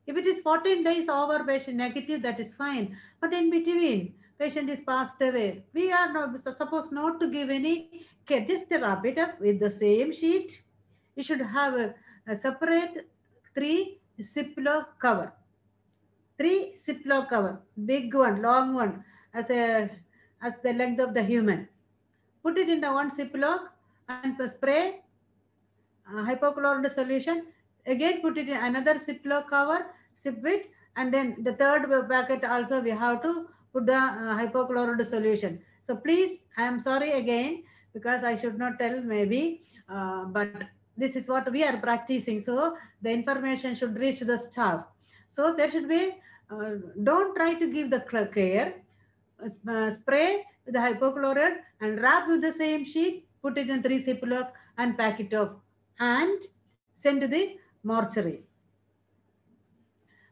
If it is 14 days over patient negative, that is fine. But in between, patient is passed away. We are not supposed not to give any care. Just wrap it up with the same sheet. You should have a separate three Ziploc cover. Three Ziploc cover. Big one, long one, as the length of the human. Put it in the one Ziploc and spray hypochlorite solution. Again, put it in another Ziploc cover, sip it, and then the third packet also we have to put the hypochlorite solution. So please, I am sorry again because I should not tell maybe, but this is what we are practicing. So the information should reach the staff. So there should be, don't try to give the care. Spray with the hypochlorite and wrap with the same sheet, put it in 3 Ziploc and pack it off and send to the mortuary.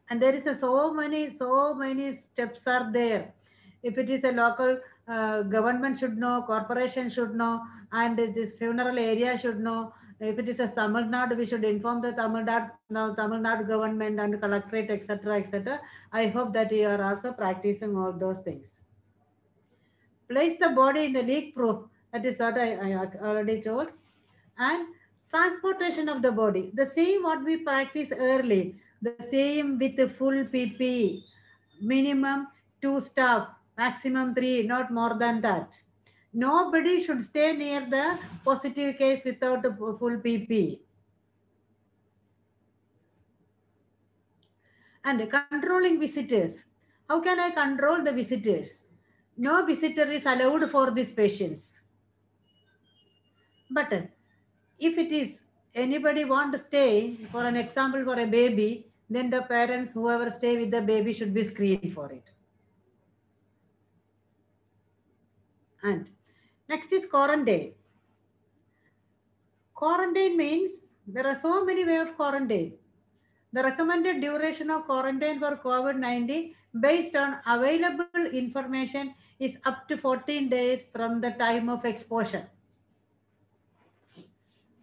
And there is so many steps are there. If it is a local, government should know, corporation should know, and this funeral area should know. If it is a Tamil Nadu, we should inform the Tamil Nadu government and collectorate, etc., etc. I hope that you are also practicing all those things. Place the body in the leak proof. That is what I already told. And transportation of the body. The same what we practice early. The same with the full PPE. Minimum 2 staff, maximum 3, not more than that. Nobody should stay near the positive case without a full PPE. And controlling visitors. How can I control the visitors? No visitor is allowed for these patients. But if it is anybody want to stay, for an example, for a baby, then the parents, whoever stay with the baby, should be screened for it. And next is quarantine. Quarantine means there are so many ways of quarantine. The recommended duration of quarantine for COVID-19 based on available information is up to 14 days from the time of exposure.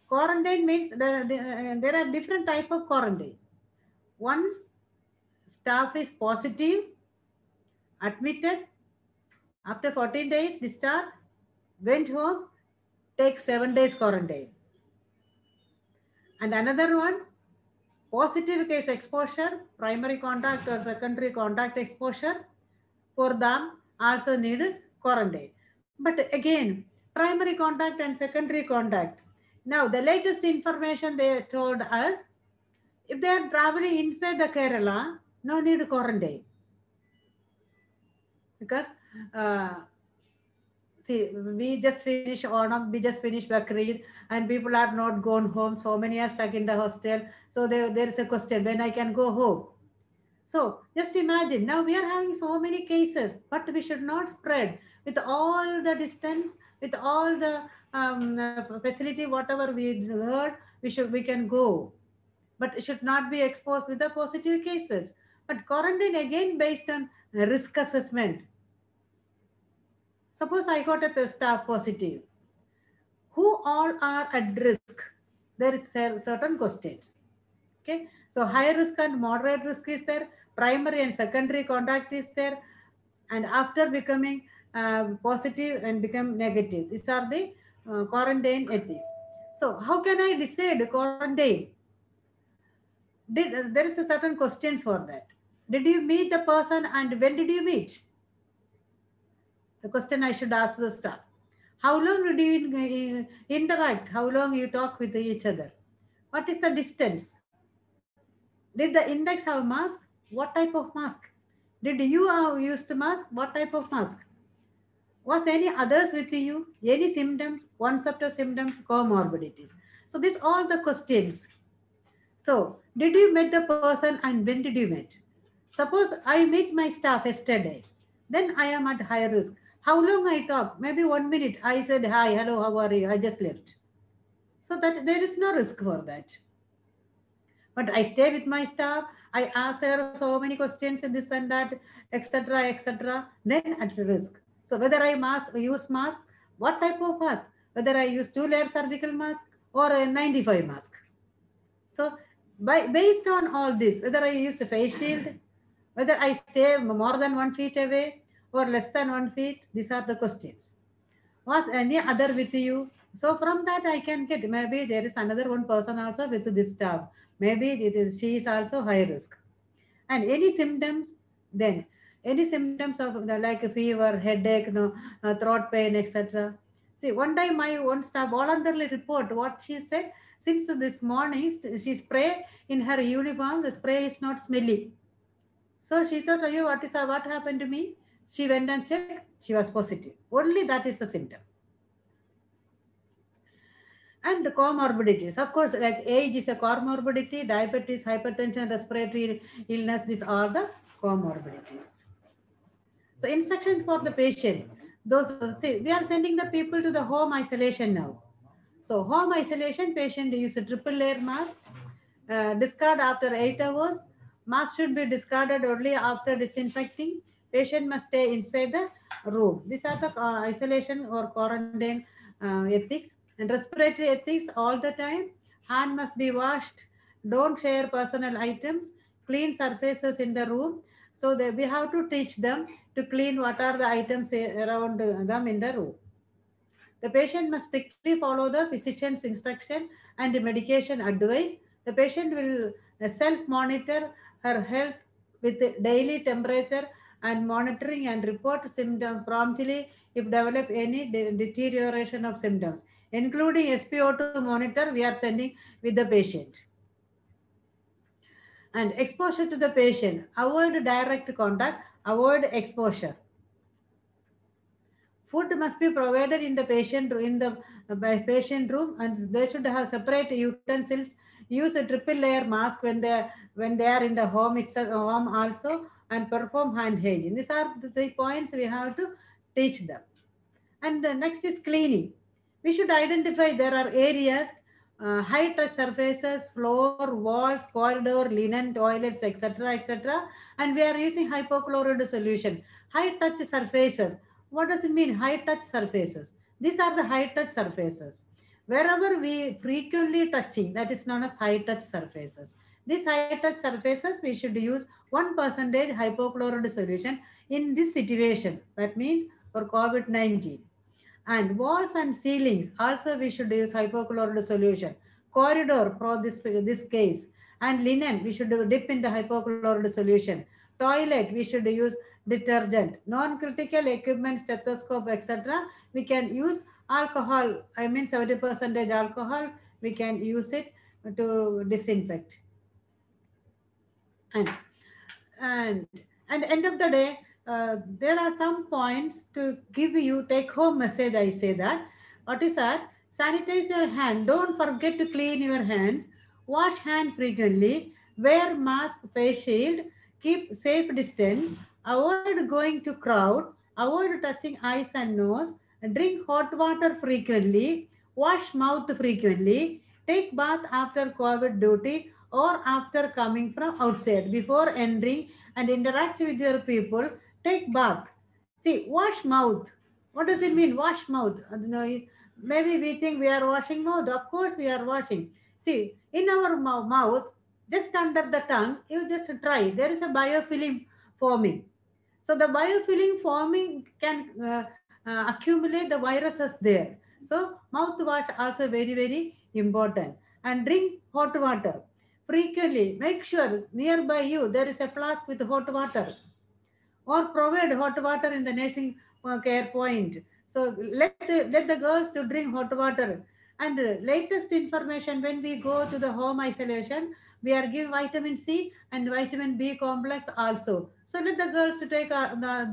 Quarantine means there are different type of quarantine. Once staff is positive, admitted, after 14 days discharge, went home, take 7 days quarantine. And another one, positive case exposure, primary contact or secondary contact exposure, for them also need quarantine. But again, primary contact and secondary contact. Now the latest information they told us, if they are traveling inside the Kerala, no need quarantine. Because see, we just finished Onam, we just finished Bakrid, and people are not gone home. So many are stuck in the hostel. So there is a question, when I can go home? So just imagine, now we are having so many cases, but we should not spread with all the distance, with all the facility, whatever we heard, we can go, but it should not be exposed with the positive cases. But quarantine again based on risk assessment. Suppose I got a staff positive. Who all are at risk? There is certain questions. Okay, so high risk and moderate risk is there, primary and secondary contact is there, and after becoming positive and become negative, these are the quarantine ethics. So how can I decide quarantine? There is a certain questions for that. Did you meet the person and when did you meet? The question I should ask the staff. How long did you interact? How long you talk with each other? What is the distance? Did the index have mask? What type of mask? Did you use mask? What type of mask? Was any others with you? Any symptoms? One set of symptoms, comorbidities. So these all the questions. So did you meet the person and when did you meet? Suppose I meet my staff yesterday. Then I am at high risk. How long I talk? Maybe 1 minute. I said, hi, hello, how are you? I just left. So that there is no risk for that. But I stay with my staff. I ask her so many questions and this and that, etc., etc. Then at risk. So whether I use mask, what type of mask? Whether I use 2-layer surgical mask or a 95 mask. So Based on all this, whether I use a face shield, whether I stay more than 1 feet away or less than 1 feet, these are the questions. Was any other with you? So from that I can get, maybe there is another one person also with this staff. Maybe she is also high risk. And any symptoms, then any symptoms of like fever, headache, throat pain, etc. See, one time my one staff voluntarily report what she said. Since this morning she spray in her uniform, the spray is not smelly. So she thought, "Oh, what happened to me?" She went and checked. She was positive. Only that is the symptom. And the comorbidities, of course, like age is a comorbidity, diabetes, hypertension, respiratory illness, these are the comorbidities. So instruction for the patient. Those see, we are sending the people to the home isolation now. So home isolation, patient use a triple layer mask, discard after 8 hours. Mask should be discarded only after disinfecting. Patient must stay inside the room. These are the isolation or quarantine ethics. And respiratory ethics all the time. Hand must be washed. Don't share personal items. Clean surfaces in the room. So we have to teach them to clean what are the items around them in the room. The patient must strictly follow the physician's instruction and medication advice. The patient will self-monitor her health with daily temperature and monitoring and report symptoms promptly if develop any deterioration of symptoms, including SpO2 monitor we are sending with the patient. And exposure to the patient. Avoid direct contact, avoid exposure. Food must be provided in the patient room, and they should have separate utensils. Use a triple layer mask when they are in the home itself, home also, and perform hand hygiene. These are the points we have to teach them. And the next is cleaning. We should identify there are areas, high touch surfaces, floor, walls, corridor, linen, toilets, etc., etc. And we are using hypochlorite solution. High touch surfaces. What does it mean? High touch surfaces. These are the high touch surfaces. Wherever we frequently touching, that is known as high touch surfaces. These high touch surfaces, we should use 1% hypochlorite solution in this situation. That means for COVID-19. And walls and ceilings, also we should use hypochlorite solution. Corridor for this case. And linen, we should dip in the hypochlorite solution. Toilet, we should use detergent. Non-critical equipment, stethoscope, etc. We can use alcohol. I mean 70% alcohol. We can use it to disinfect. And and and end of the day, there are some points to give you take home message. I say that what is that? Sanitize your hand. Don't forget to clean your hands. Wash hand frequently. Wear mask, face shield. Keep safe distance. Avoid going to crowd. Avoid touching eyes and nose. Drink hot water frequently. Wash mouth frequently. Take bath after COVID duty or after coming from outside. Before entering and interact with your people, take bath. See, wash mouth. What does it mean? Wash mouth. No, maybe we think we are washing mouth. Of course, we are washing. See, in our mouth, just under the tongue, you just try. There is a biofilm forming. So the biofilm forming can accumulate the viruses there. So mouthwash also very, very important. And drink hot water frequently. Make sure nearby you there is a flask with hot water, or provide hot water in the nursing care point. So let the girls to drink hot water. And latest information, when we go to the home isolation, we are giving vitamin C and vitamin B complex also. So let the girls to take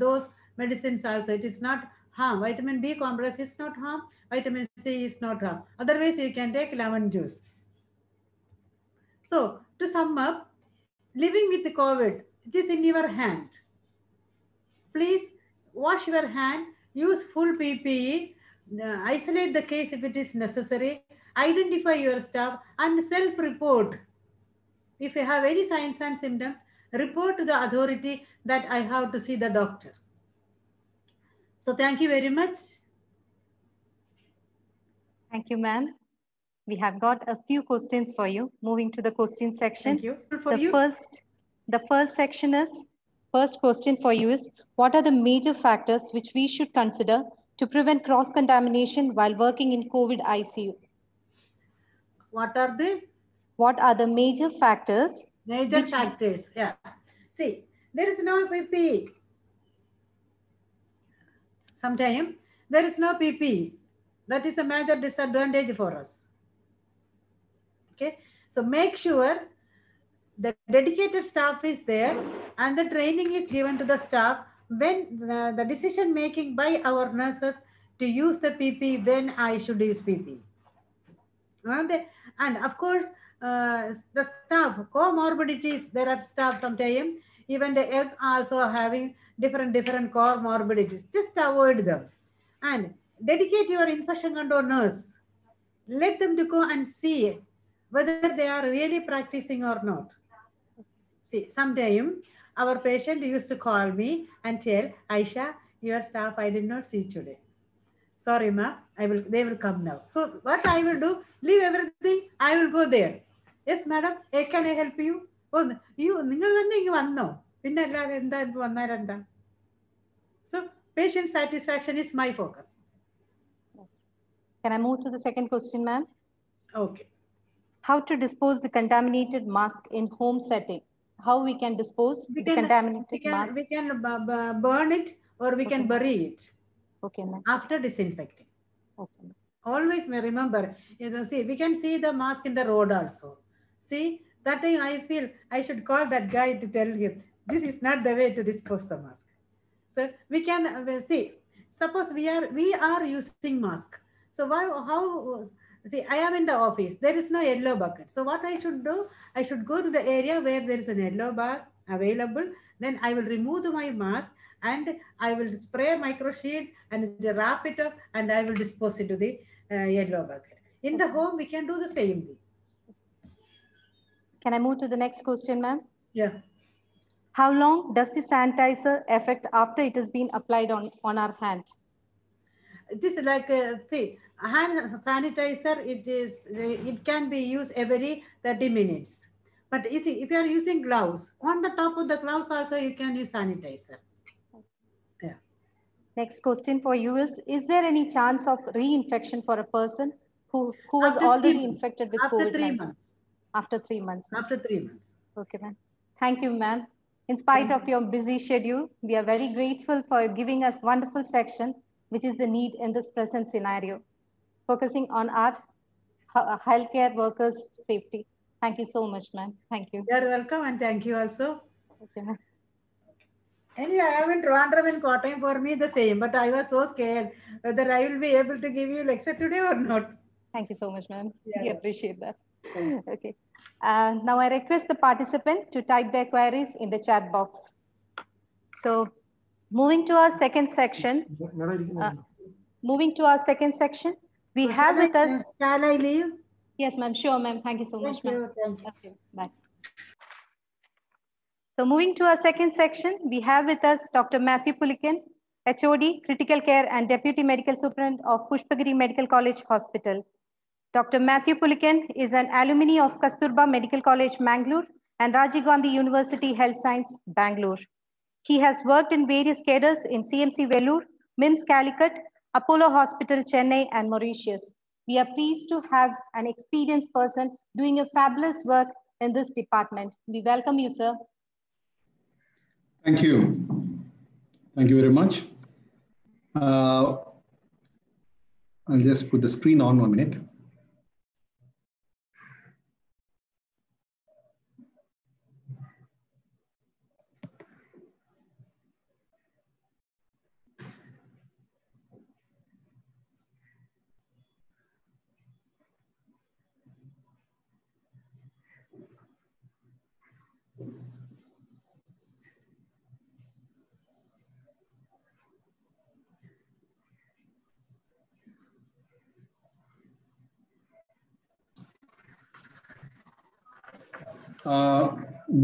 those medicines also. It is not harm. Vitamin B complex is not harm. Vitamin C is not harm. Otherwise, you can take lemon juice. So to sum up, living with COVID, it is in your hand. Please wash your hand, use full PPE, isolate the case if it is necessary, identify your staff, and self-report. If you have any signs and symptoms, report to the authority that I have to see the doctor. So thank you very much. Thank you, ma'am. We have got a few questions for you. Moving to the question section. Thank you. For you. The first question for you is, what are the major factors which we should consider to prevent cross-contamination while working in COVID ICU? What are the? What are the major factors? Major factors, yeah. See, there is no PPE. Sometimes there is no PPE. That is a major disadvantage for us. Okay, so make sure the dedicated staff is there and the training is given to the staff when the decision making by our nurses to use the PPE when I should use PPE. And of course, the staff, comorbidities, there are staff sometimes, even the egg also having different comorbidities. Just avoid them. And dedicate your infection control nurse. Let them to go and see whether they are really practicing or not. See, sometime our patient used to call me and tell, Aisha, your staff I did not see today. Sorry, ma'am, they will come now. So what I will do, leave everything, I will go there. Yes, madam, can I help you? Oh, so patient satisfaction is my focus. Can I move to the second question, ma'am? Okay. How to dispose the contaminated mask in home setting? How we can dispose the contaminated mask? We can burn it or we can bury it. Okay, ma'am. After disinfecting. Okay. Always remember, see, we can see the mask in the road also. See, that time I feel I should call that guy to tell him, this is not the way to dispose the mask. So we can see, suppose we are using mask. So see, I am in the office, there is no yellow bucket. So what I should do, I should go to the area where there is an yellow bar available. Then I will remove my mask and I will spray microshielded and wrap it up and I will dispose it to the yellow bucket. In the home, we can do the same thing. Can I move to the next question, ma'am? Yeah. How long does the sanitizer affect after it has been applied on our hand? It is like, see, hand sanitizer, it can be used every 30 minutes. But you see, if you are using gloves, on the top of the gloves also you can use sanitizer. Yeah. Next question for you is there any chance of reinfection for a person who was already infected with COVID-19? After 3 months. After 3 months. After 3 months. Okay, ma'am. Thank you, ma'am. In spite of your busy schedule, we are very grateful for giving us wonderful section, which is the need in this present scenario, focusing on our healthcare workers' safety. Thank you so much, ma'am. Thank you. You're welcome and thank you also. Okay, ma'am. Anyway, I am in Trivandrum and Kottayam, for me the same, but I was so scared whether I will be able to give you lecture today or not. Thank you so much, ma'am. Yeah. We appreciate that. Okay. Now I request the participant to type their queries in the chat box. So moving to our second section, we have with us... Shall I leave? Yes, ma'am. Sure, ma'am. Thank you so much, ma'am. Thank you. Okay, bye. So moving to our second section, we have with us Dr. Matthew Pulikan, HOD, Critical Care and Deputy Medical Superintendent of Pushpagiri Medical College Hospital. Dr. Matthew Pulikan is an alumni of Kasturba Medical College, Mangalore and Rajiv Gandhi University Health Science, Bangalore. He has worked in various cadres in CMC Vellore, MIMS Calicut, Apollo Hospital, Chennai and Mauritius. We are pleased to have an experienced person doing a fabulous work in this department. We welcome you, sir. Thank you. Thank you very much. I'll just put the screen on 1 minute.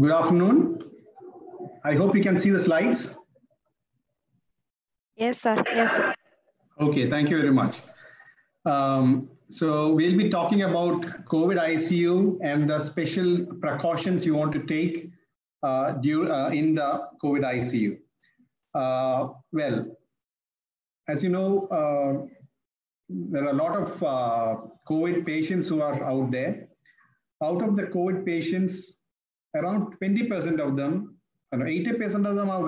Good afternoon. I hope you can see the slides. Yes, sir. Yes, sir. Okay, thank you very much. So we'll be talking about COVID ICU and the special precautions you want to take in the COVID ICU. Well, as you know, there are a lot of COVID patients who are out there. Out of the COVID patients, around 20% of them, 80% of them are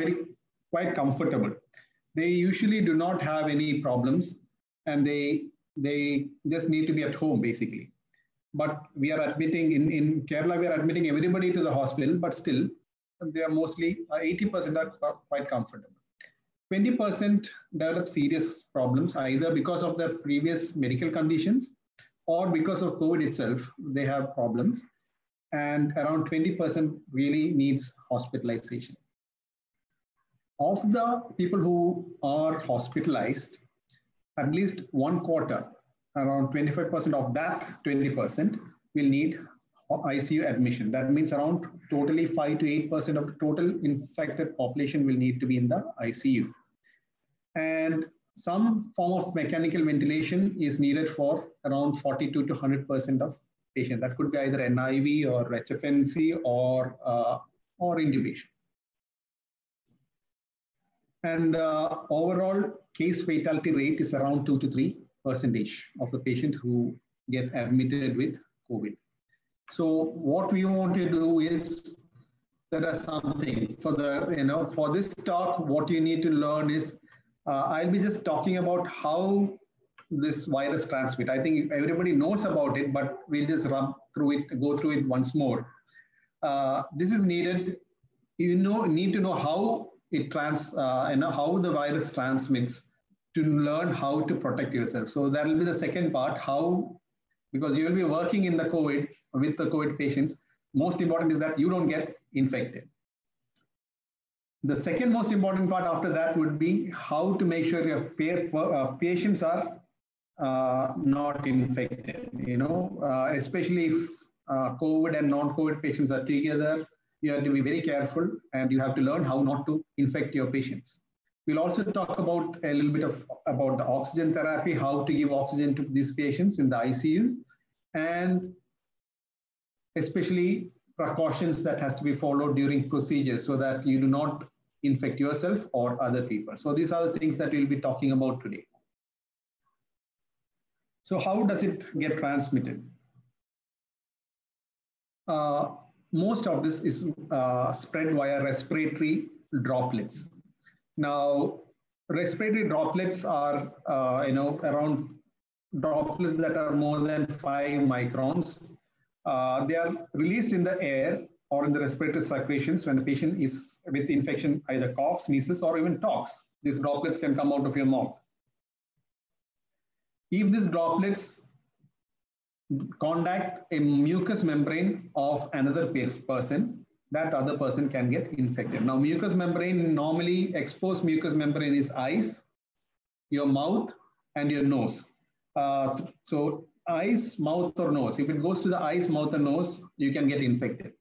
quite comfortable. They usually do not have any problems, and they just need to be at home basically. But we are admitting in Kerala, we are admitting everybody to the hospital, but still they are mostly 80% are quite comfortable. 20% develop serious problems either because of their previous medical conditions or because of COVID itself, they have problems. And around 20% really needs hospitalization. Of the people who are hospitalized, at least 1/4, around 25% of that 20% will need ICU admission. That means around totally 5 to 8% of the total infected population will need to be in the ICU. And some form of mechanical ventilation is needed for around 42 to 100% of patients. That could be either NIV or HFNC or intubation. And overall case fatality rate is around 2 to 3% of the patients who get admitted with COVID. So what we want to do is, there are something for the, for this talk, what you need to learn is, I'll be just talking about how this virus transmits. I think everybody knows about it, but we'll just run through it, go through it once more. This is needed. You need to know how it how the virus transmits to learn how to protect yourself. So that will be the second part, how, because you will be working in the COVID with the COVID patients. Most important is that you don't get infected. The second most important part after that would be how to make sure your patients are not infected, especially if COVID and non-COVID patients are together. You have to be very careful and you have to learn how not to infect your patients. We'll also talk about a little bit about the oxygen therapy, how to give oxygen to these patients in the ICU, and especially precautions that has to be followed during procedures so that you do not infect yourself or other people. So these are the things that we'll be talking about today. So how does it get transmitted? Most of this is spread via respiratory droplets. Now, respiratory droplets are, around droplets that are more than 5 microns. They are released in the air or in the respiratory secretions when the patient is with infection, either coughs, sneezes, or even talks. These droplets can come out of your mouth. If these droplets contact a mucous membrane of another person, that other person can get infected. Now, mucous membrane, normally exposed mucous membrane is eyes, your mouth, and your nose. So eyes, mouth, or nose. If it goes to the eyes, mouth, or nose, you can get infected.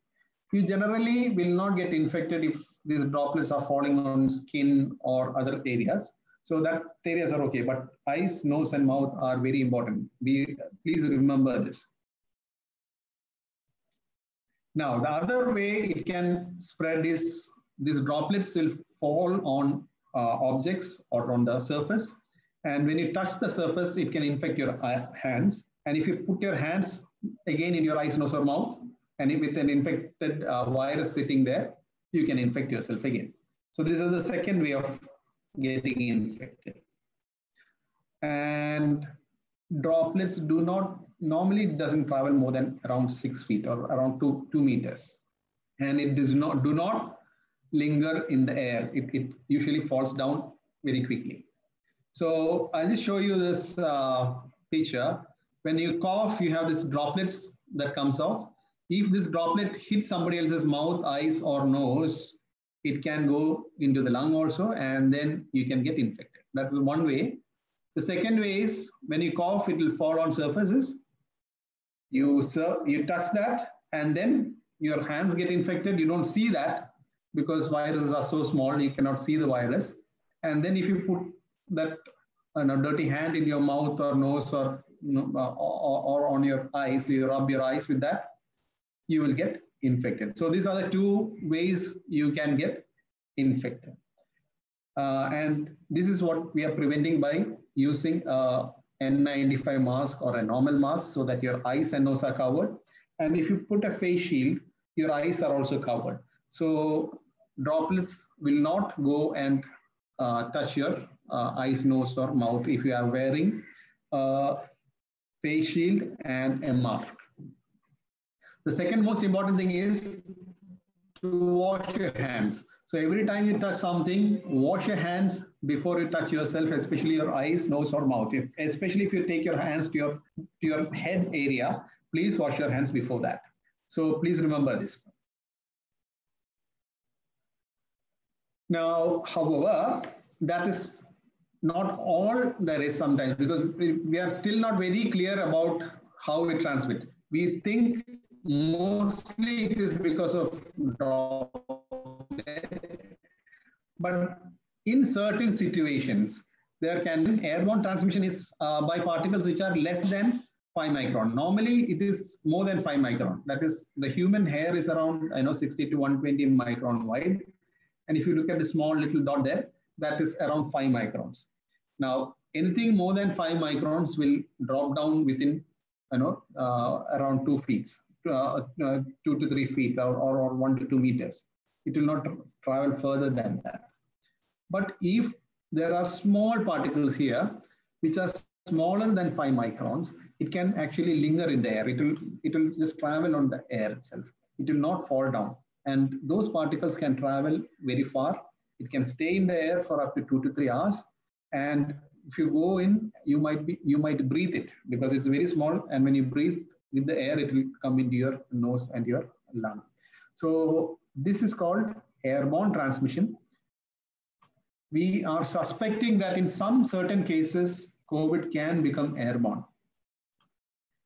You generally will not get infected if these droplets are falling on skin or other areas. So that areas are okay, but eyes, nose, and mouth are very important. Please remember this. Now, the other way it can spread is these droplets will fall on objects or on the surface. And when you touch the surface, it can infect your hands. And if you put your hands again in your eyes, nose, or mouth, and with an infected virus sitting there, you can infect yourself again. So this is the second way of getting infected. And droplets normally doesn't travel more than around 6 feet or around 2 meters. And it do not linger in the air. It usually falls down very quickly. So I'll just show you this picture. When you cough, you have these droplets that comes off. If this droplet hits somebody else's mouth, eyes, or nose, it can go into the lung also, and then you can get infected. That's one way. The second way is when you cough, it will fall on surfaces. You touch that, and then your hands get infected. You don't see that because viruses are so small, you cannot see the virus. And then if you put that dirty hand in your mouth or nose or or on your eyes, you rub your eyes with that, you will get infected. So these are the two ways you can get infected. And this is what we are preventing by using a N95 mask or a normal mask so that your eyes and nose are covered. And if you put a face shield, your eyes are also covered. So droplets will not go and touch your eyes, nose, or mouth if you are wearing a face shield and a mask. The second most important thing is to wash your hands. So every time you touch something, wash your hands before you touch yourself, especially your eyes, nose, or mouth. Especially if you take your hands to your head area, please wash your hands before that. So please remember this. Now, however, that is not all there is sometimes, because we are still not very clear about how it transmits. We think mostly it is because of droplet, but in certain situations, there can be airborne transmission is by particles which are less than 5 micron. Normally, it is more than 5 micron. That is, the human hair is around 60 to 120 micron wide. And if you look at the small little dot there, that is around 5 microns. Now, anything more than 5 microns will drop down within around 2 feet, 2 to 3 feet, or 1 to 2 meters. It will not travel further than that. But if there are small particles here, which are smaller than 5 microns, it can actually linger in the air. It will just travel on the air itself. It will not fall down. And those particles can travel very far. It can stay in the air for up to 2 to 3 hours. And if you go in, you might breathe it because it's very small. And when you breathe with the air, it will come into your nose and your lung. So this is called airborne transmission. We are suspecting that in some certain cases, COVID can become airborne.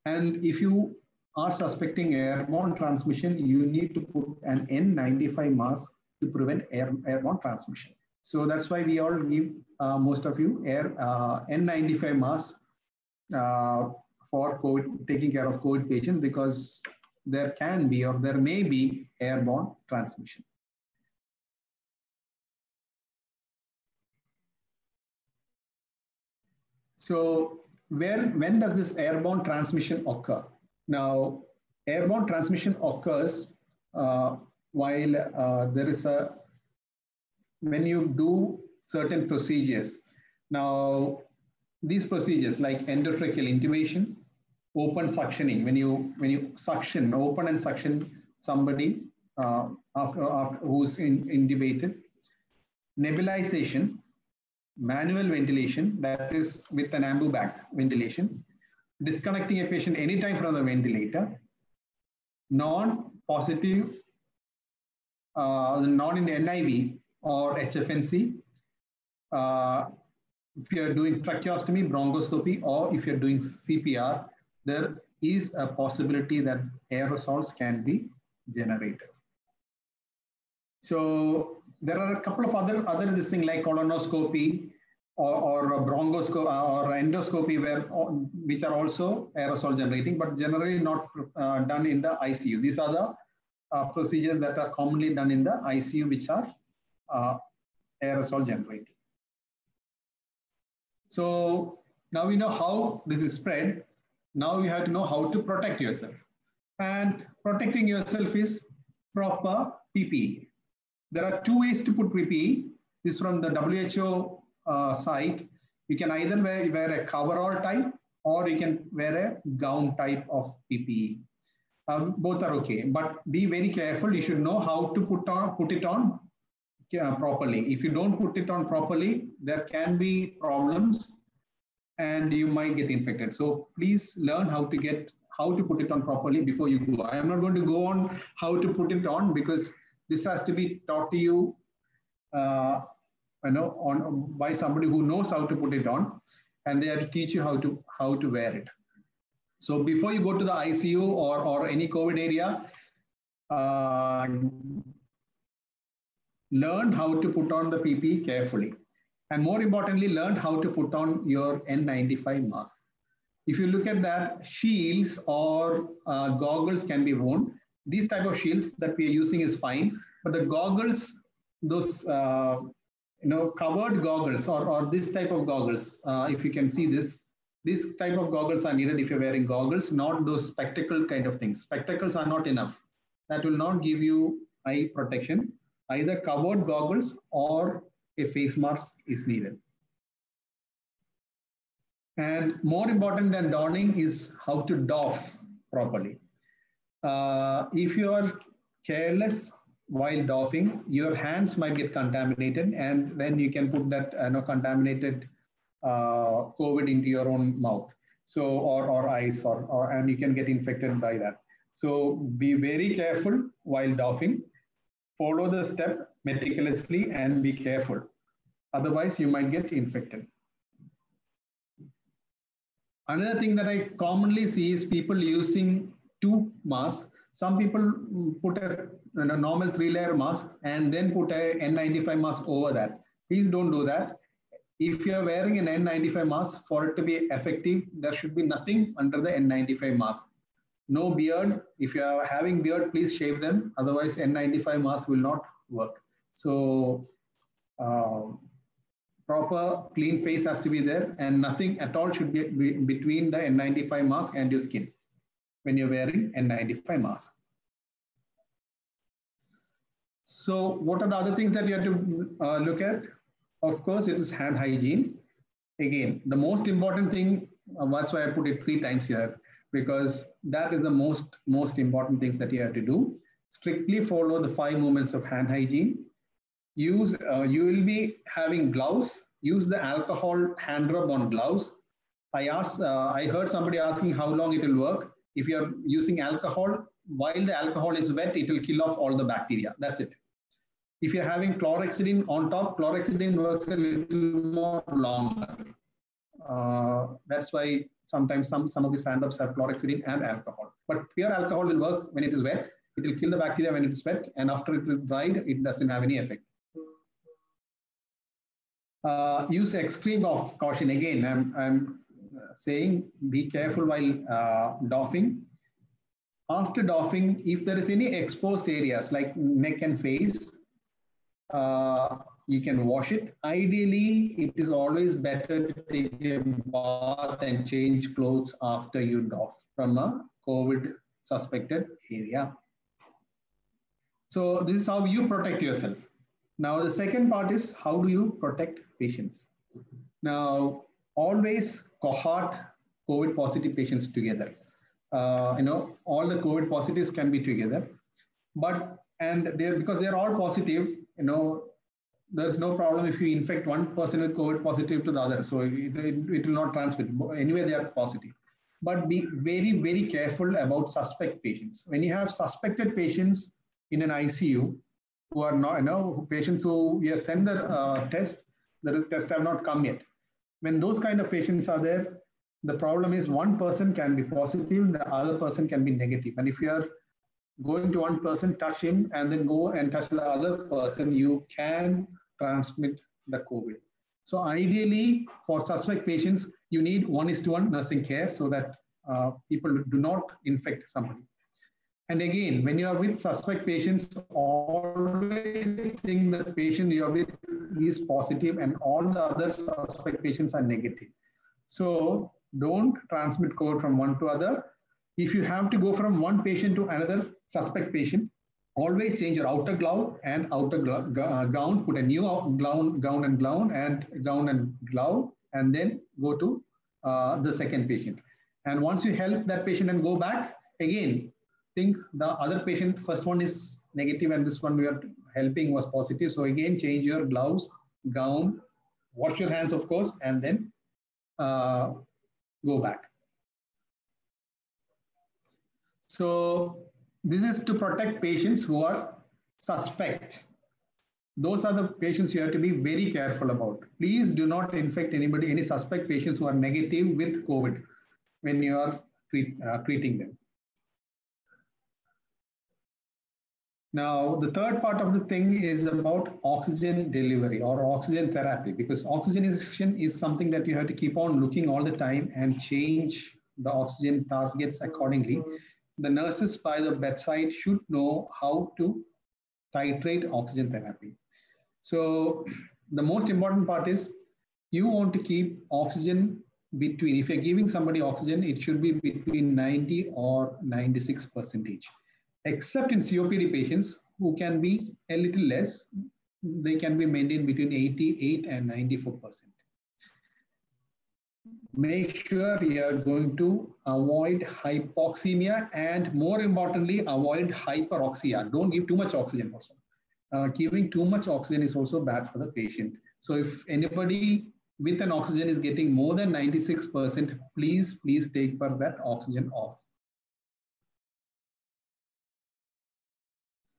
And if you are suspecting airborne transmission, you need to put an N95 mask to prevent airborne transmission. So that's why we all give most of you N95 masks for COVID, taking care of COVID patients, because there can be or there may be airborne transmission. So when does this airborne transmission occur? Now, airborne transmission occurs while there is when you do certain procedures. Now, these procedures like endotracheal intubation, open suctioning, when you suction, open and suction somebody after who's intubated, nebulization, manual ventilation, that is with an ambu bag ventilation, disconnecting a patient anytime from the ventilator, non-positive, non in NIV or HFNC, if you are doing tracheostomy, bronchoscopy, or if you are doing CPR, there is a possibility that aerosols can be generated. So there are a couple of other this thing like colonoscopy or bronchoscopy or endoscopy which are also aerosol generating, but generally not done in the ICU. These are the procedures that are commonly done in the ICU, which are aerosol generating. So now we know how this is spread. Now you have to know how to protect yourself. And protecting yourself is proper PPE. There are 2 ways to put PPE. This is from the WHO site. You can either wear a coverall type, or you can wear a gown type of PPE. Both are okay, but be very careful. You should know how to put it on properly. If you don't put it on properly, there can be problems and you might get infected. So please learn how to put it on properly before you go. I am not going to go on how to put it on because this has to be taught to you, by somebody who knows how to put it on, and they have to teach you how to wear it. So before you go to the ICU or any COVID area, learn how to put on the PPE carefully. And more importantly, learn how to put on your N95 mask. If you look at that, shields or goggles can be worn. These type of shields that we are using is fine, but the goggles, those covered goggles or this type of goggles, if you can see this type of goggles are needed if you're wearing goggles, not those spectacle kind of things. Spectacles are not enough. That will not give you eye protection. Either covered goggles or a face mask is needed. And more important than donning is how to doff properly. If you are careless while doffing, your hands might get contaminated, and then you can put that contaminated COVID into your own mouth, so or eyes, and you can get infected by that. So be very careful while doffing. Follow the step meticulously and be careful. Otherwise, you might get infected. Another thing that I commonly see is people using two masks. Some people put a normal 3-layer mask and then put a N95 mask over that. Please don't do that. If you're wearing an N95 mask, for it to be effective, there should be nothing under the N95 mask. No beard. If you are having beard, please shave them. Otherwise, N95 mask will not work. So proper clean face has to be there, and nothing at all should be between the N95 mask and your skin when you're wearing N95 mask. So what are the other things that you have to look at? Of course, it is hand hygiene. Again, the most important thing, that's why I put it 3 times here, because that is the most important things that you have to do. Strictly follow the 5 movements of hand hygiene. You will be having gloves. Use the alcohol hand rub on gloves. I heard somebody asking how long it will work. If you are using alcohol, while the alcohol is wet, it will kill off all the bacteria. That's it. If you're having chlorhexidine on top, chlorhexidine works a little more longer. That's why sometimes some of the stand-ups have chlorhexidine and alcohol. But pure alcohol will work when it is wet. It will kill the bacteria when it is wet, and after it is dried, it doesn't have any effect. Use extreme of caution. Again, I'm saying be careful while doffing. After doffing, if there is any exposed areas like neck and face, you can wash it. Ideally, it is always better to take a bath and change clothes after you doff from a COVID suspected area. So this is how you protect yourself. Now, the second part is how do you protect patients? Now, always cohort COVID positive patients together. All the COVID positives can be together, because they're all positive, there's no problem if you infect one person with COVID positive to the other. So it will not transmit. Anyway, they are positive. But be very, very careful about suspect patients. When you have suspected patients in an ICU who are not, patients who we have sent the test, the test have not come yet. When those kind of patients are there, the problem is one person can be positive, the other person can be negative. And if you are going to one person, touch him, and then go and touch the other person, you can transmit the COVID. So ideally, for suspect patients, you need 1:1 nursing care so that people do not infect somebody. And again, when you are with suspect patients, always think the patient you are with is positive and all the other suspect patients are negative. So don't transmit COVID from one to other. If you have to go from one patient to another suspect patient, always change your outer glove and outer gown, put a new gown and glove, and then go to the second patient. And once you help that patient and go back, again, think the other patient, first one is negative and this one we are helping was positive. So again, change your gloves, gown, wash your hands, of course, and then go back. So this is to protect patients who are suspect. Those are the patients you have to be very careful about. Please do not infect anybody, any suspect patients who are negative with COVID when you are treating them. Now, the third part of the thing is about oxygen delivery or oxygen therapy, because oxygenation is something that you have to keep on looking all the time and change the oxygen targets accordingly. The nurses by the bedside should know how to titrate oxygen therapy. So the most important part is you want to keep oxygen between, if you're giving somebody oxygen, it should be between 90 or 96%, except in COPD patients who can be a little less, they can be maintained between 88 and 94%. Make sure you are going to avoid hypoxemia and more importantly, avoid hyperoxia. Don't give too much oxygen also. Giving too much oxygen is also bad for the patient. So if anybody with an oxygen is getting more than 96%, please take that oxygen off.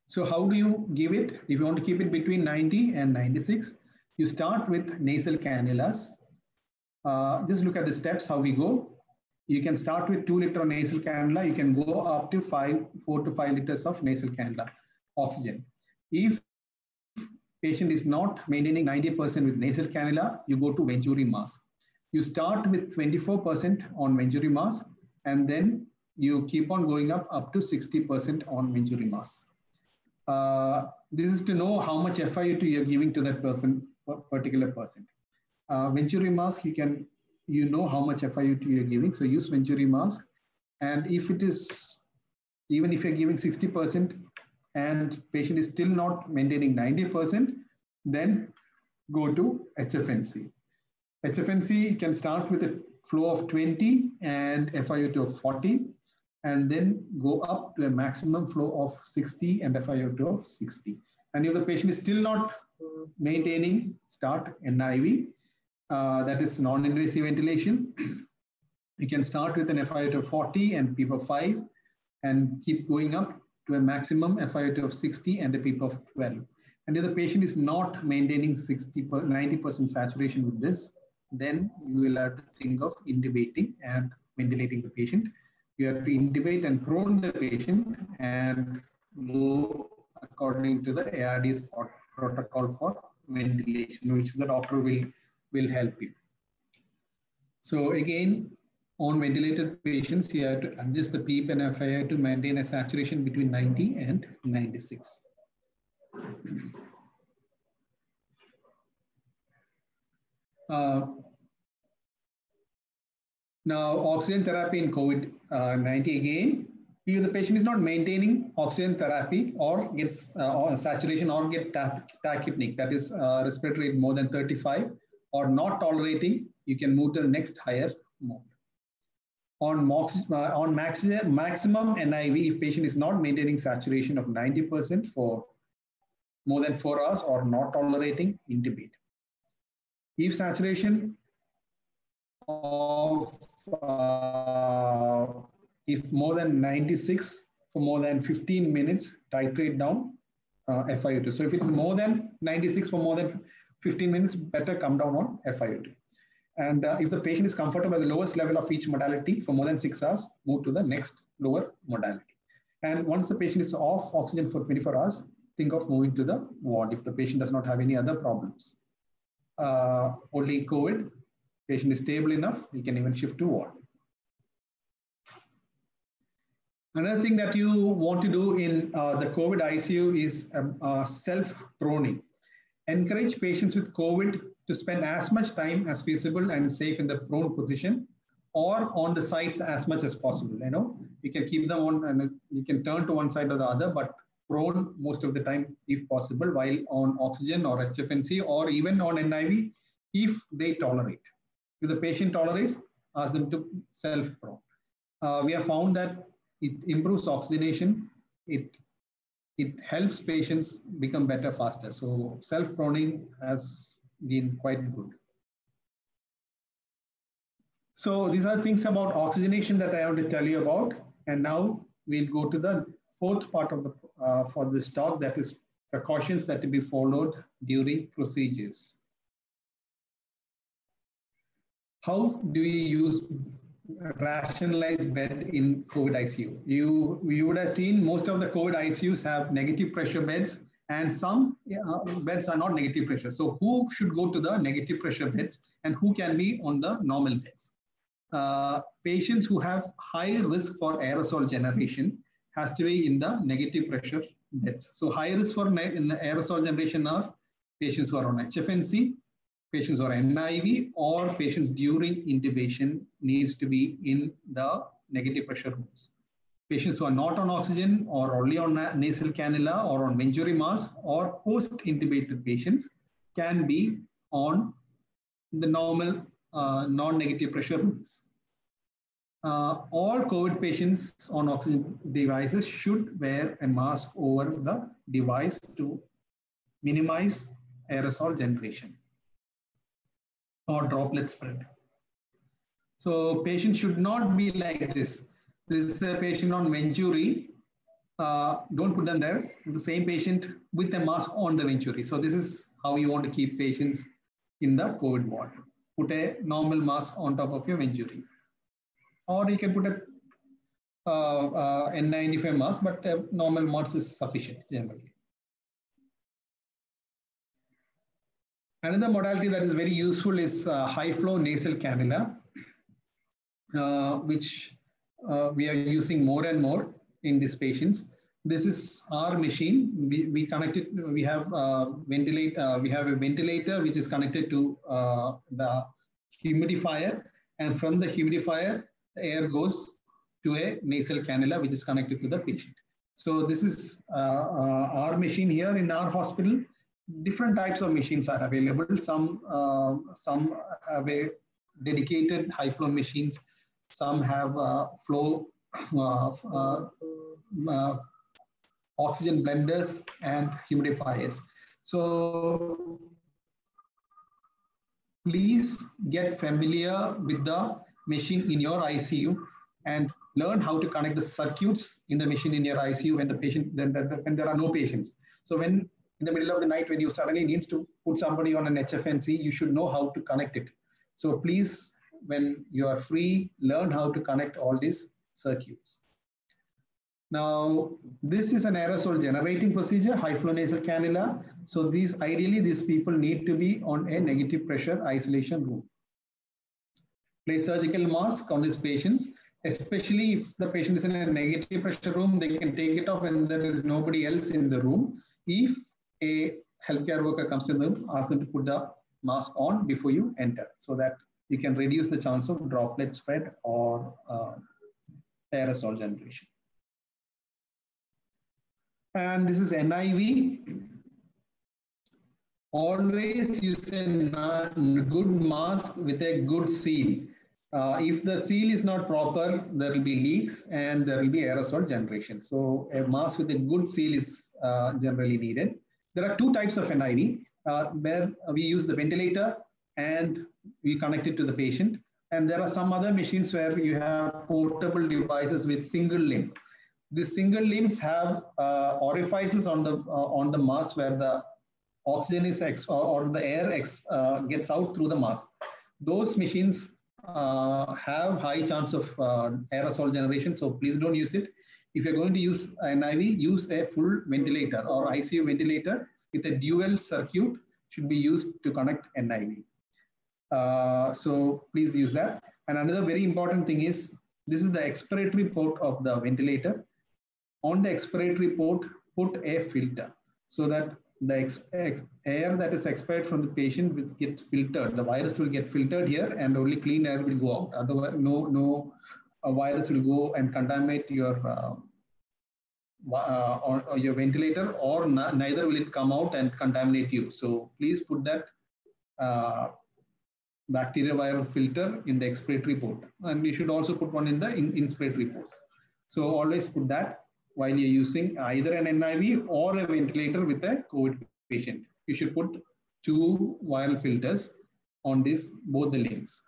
So how do you give it? If you want to keep it between 90 and 96, you start with nasal cannulas. Just look at the steps, how we go. You can start with 2 liter nasal cannula. You can go up to 4 to 5 liters of nasal cannula oxygen. If patient is not maintaining 90% with nasal cannula, you go to Venturi mask. You start with 24% on Venturi mask, and then you keep on going up to 60% on Venturi mask. This is to know how much FiO2 you're giving to that particular person. Venturi mask, you know how much FiO2 you're giving, so use Venturi mask. And if it is, even if you're giving 60% and patient is still not maintaining 90%, then go to HFNC. HFNC can start with a flow of 20 and FiO2 of 40, and then go up to a maximum flow of 60 and FiO2 of 60. And if the patient is still not maintaining, start NIV. That is non-invasive ventilation. You can start with an FiO2 of 40 and PEEP of 5 and keep going up to a maximum FiO2 of 60 and a PEEP of 12. And if the patient is not maintaining 90% saturation with this, then you will have to think of intubating and ventilating the patient. You have to intubate and prone the patient and go according to the ARD's protocol for ventilation, which the doctor will help you. So again, on ventilated patients, you have to adjust the PEEP and FiO2 to maintain a saturation between 90 and 96. Now, oxygen therapy in COVID-19 again, if the patient is not maintaining oxygen therapy or gets saturation or get tachypneic, that is respiratory rate more than 35, or not tolerating, you can move to the next higher mode. On maximum NIV, if patient is not maintaining saturation of 90% for more than 4 hours or not tolerating, intubate. If saturation of if more than 96 for more than 15 minutes, titrate down FiO2. So if it's more than 96 for more than 15 minutes, better come down on FiO2. And if the patient is comfortable at the lowest level of each modality for more than 6 hours, move to the next lower modality. And once the patient is off oxygen for 24 hours, think of moving to the ward if the patient does not have any other problems. Only COVID, patient is stable enough, you can even shift to ward. Another thing that you want to do in the COVID ICU is self-proning. Encourage patients with COVID to spend as much time as feasible and safe in the prone position or on the sides as much as possible. You know, you can keep them on and you can turn to one side or the other, but prone most of the time if possible, while on oxygen or HFNC or even on NIV if they tolerate. If the patient tolerates, ask them to self-prone. We have found that it improves oxygenation. It helps patients become better faster. So self-proning has been quite good. So these are things about oxygenation that I want to tell you about. And now we'll go to the fourth part of the for this talk, that is precautions that to be followed during procedures. How do we use rationalized bed in COVID ICU? You would have seen most of the COVID ICUs have negative pressure beds, and some beds are not negative pressure. So who should go to the negative pressure beds and who can be on the normal beds? patients who have high risk for aerosol generation has to be in the negative pressure beds. So high risk for in the aerosol generation are patients who are on HFNC, patients who are NIV, or patients during intubation needs to be in the negative pressure rooms. Patients who are not on oxygen or only on nasal cannula or on Venturi mask or post-intubated patients can be on the normal non-negative pressure rooms. All COVID patients on oxygen devices should wear a mask over the device to minimize aerosol generation or droplet spread. So patients should not be like this. This is a patient on Venturi. Don't put them there. The same patient with a mask on the Venturi. So this is how you want to keep patients in the COVID ward. Put a normal mask on top of your Venturi. Or you can put a N95 mask, but a normal mask is sufficient generally. Another modality that is very useful is high flow nasal cannula, which we are using more and more in these patients. This is our machine. We connected. We have a ventilator which is connected to the humidifier, and from the humidifier, the air goes to a nasal cannula which is connected to the patient. So this is our machine here in our hospital. Different types of machines are available. Some have a dedicated high flow machines. Some have flow oxygen blenders and humidifiers. So please get familiar with the machine in your ICU and learn how to connect the circuits in the machine in your ICU when the patient when there are no patients. So when in the middle of the night when you suddenly need to put somebody on an HFNC, you should know how to connect it. So please, when you are free, learn how to connect all these circuits. Now, this is an aerosol generating procedure, high flow nasal cannula. So ideally, these people need to be on a negative pressure isolation room. Place surgical mask on these patients, especially if the patient is in a negative pressure room, they can take it off when there is nobody else in the room. If a healthcare worker comes to them, ask them to put the mask on before you enter, so that you can reduce the chance of droplet spread or aerosol generation. And this is NIV. Always use a good mask with a good seal. If the seal is not proper, there will be leaks and there will be aerosol generation. So a mask with a good seal is generally needed. There are two types of NIV, where we use the ventilator and we connect it to the patient. And there are some other machines where you have portable devices with single limb. The single limbs have orifices on the mask where the oxygen is or the air gets out through the mask. Those machines have high chance of aerosol generation, so please don't use it. If you're going to use an NIV, use a full ventilator or ICU ventilator with a dual circuit should be used to connect NIV. So please use that. And another very important thing is, this is the expiratory port of the ventilator. On the expiratory port, put a filter so that the air that is expired from the patient will get filtered. The virus will get filtered here and only clean air will go out. Otherwise, no virus will go and contaminate your or your ventilator, or neither will it come out and contaminate you. So please put that bacterial viral filter in the expiratory port, and you should also put one in the inspiratory port. So always put that while you're using either an NIV or a ventilator with a COVID patient. You should put two viral filters on both the limbs.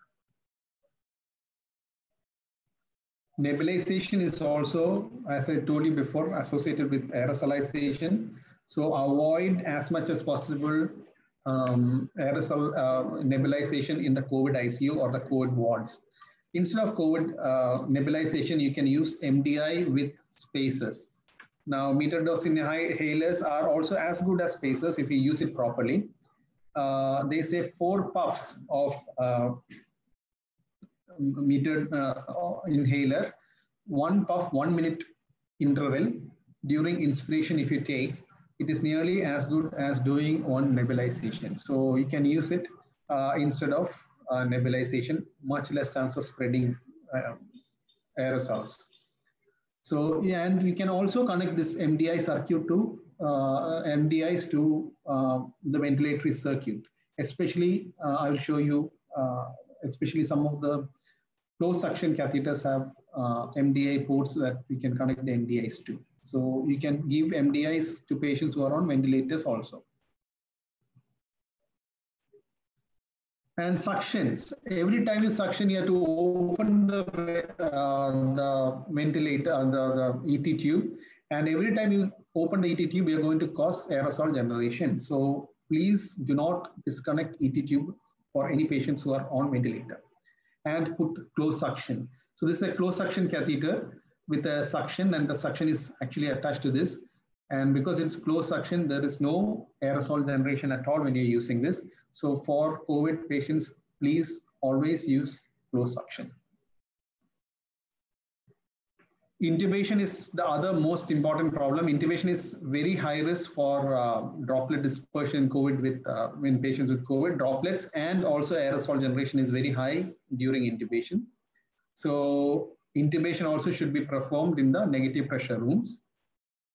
Nebulization is also, as I told you before, associated with aerosolization. So avoid as much as possible aerosol nebulization in the COVID ICU or the COVID wards. Instead of COVID nebulization, you can use MDI with spacers. Now, metered dose inhalers are also as good as spacers if you use it properly. They say 4 puffs of metered inhaler, 1 puff, 1 minute interval during inspiration. If you take, it is nearly as good as doing one nebulization. So you can use it instead of nebulization, much less chance of spreading aerosols. So, yeah, and we can also connect this MDI circuit to MDIs to the ventilatory circuit. Especially, I will show you, especially some of the closed suction catheters have MDI ports that we can connect the MDIs to. So you can give MDIs to patients who are on ventilators also. And suctions. Every time you suction, you have to open the ventilator, the ET tube. And every time you open the ET tube, you're going to cause aerosol generation. So please do not disconnect ET tube for any patients who are on ventilator. And put closed suction. So this is a closed suction catheter with a suction, and the suction is actually attached to this. And because it's closed suction, there is no aerosol generation at all when you're using this. So for COVID patients, please always use closed suction. Intubation is the other most important problem. Intubation is very high risk for droplet dispersion in COVID with in patients with COVID. Droplets and also aerosol generation is very high during intubation. So intubation also should be performed in the negative pressure rooms.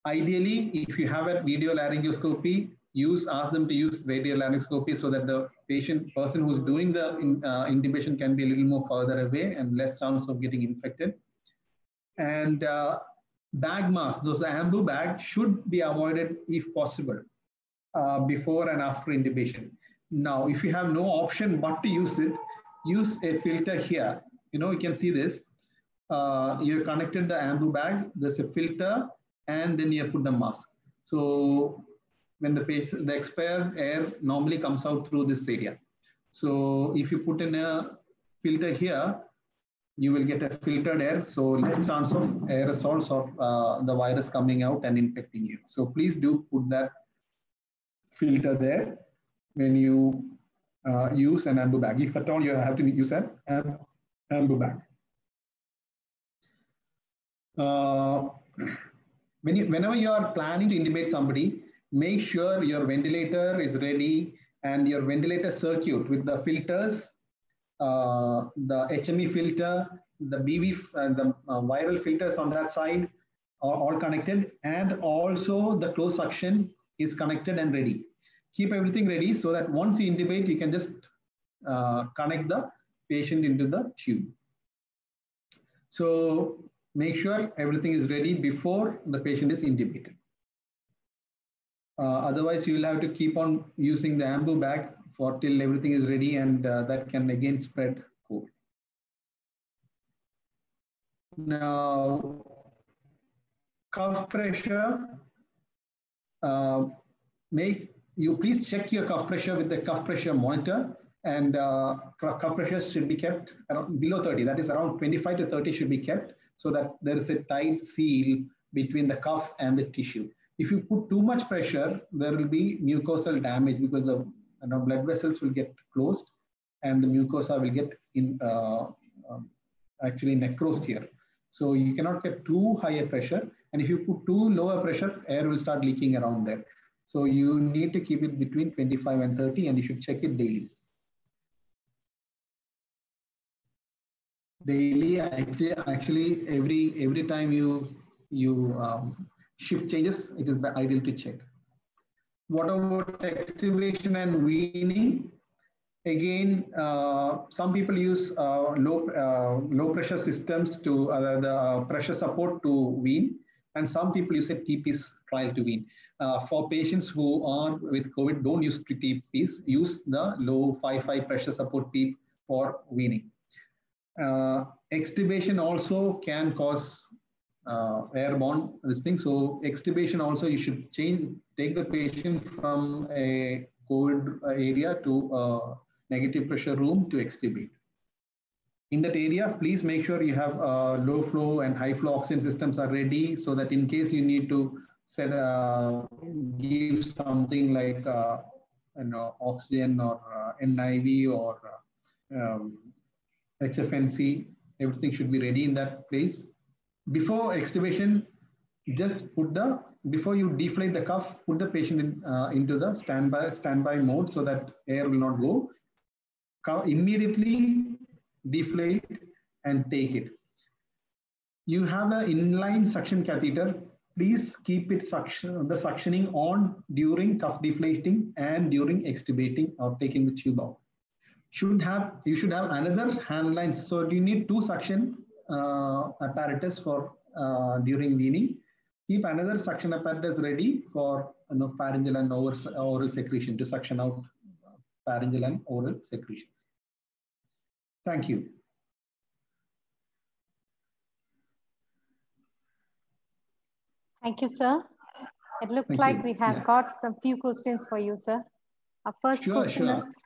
Ideally, if you have a video laryngoscopy, ask them to use video laryngoscopy so that the person who's doing the intubation can be a little more further away and less chance of getting infected. And bag masks, those ambu bags should be avoided if possible before and after intubation. Now, if you have no option but to use it, use a filter here. You know, you can see this. You're connected the ambu bag, there's a filter, and then you put the mask. So when the expired air normally comes out through this area. So if you put in a filter here, you will get a filtered air, so less chance of aerosols of the virus coming out and infecting you. So please do put that filter there when you use an ambu bag. If at all you have to use an ambu bag. Whenever you are planning to intubate somebody, make sure your ventilator is ready and your ventilator circuit with the filters, the HME filter, the BV, the viral filters on that side are all connected, and also the closed suction is connected and ready. Keep everything ready so that once you intubate, you can just connect the patient into the tube. So make sure everything is ready before the patient is intubated. Otherwise, you will have to keep on using the ambu bag for till everything is ready, and that can again spread COVID. Now, cuff pressure. Please check your cuff pressure with the cuff pressure monitor, and cuff pressure should be kept around below 30. That is around 25 to 30 should be kept so that there is a tight seal between the cuff and the tissue. If you put too much pressure, there will be mucosal damage because the blood vessels will get closed and the mucosa will get actually necrosed here. So you cannot get too high a pressure, and if you put too low a pressure, air will start leaking around there. So you need to keep it between 25 and 30, and you should check it daily. Daily, actually every time you shift changes, it is ideal to check. What about extubation and weaning? Again, some people use low pressure systems to the pressure support to wean, and some people use a T-piece trial to wean. For patients who are with COVID, don't use T-piece, use the low 5.5 pressure support PEEP for weaning. Extubation also can cause airborne this thing. So extubation also, you should take the patient from a COVID area to a negative pressure room to extubate. In that area, please make sure you have low flow and high flow oxygen systems are ready, so that in case you need to give something like oxygen or NIV or HFNC, everything should be ready in that place. Before extubation, just before you deflate the cuff, put the patient into the standby mode so that air will not go. Immediately deflate and take it. You have an inline suction catheter. Please keep the suctioning on during cuff deflating and during extubating or taking the tube out. You should have another hand lines. So you need 2 suction apparatus for during weaning. Keep another suction apparatus ready for pharyngeal and oral secretion to suction out pharyngeal and oral secretions. Thank you. Thank you, sir. It looks like we have got some few questions for you, sir. Our first question is,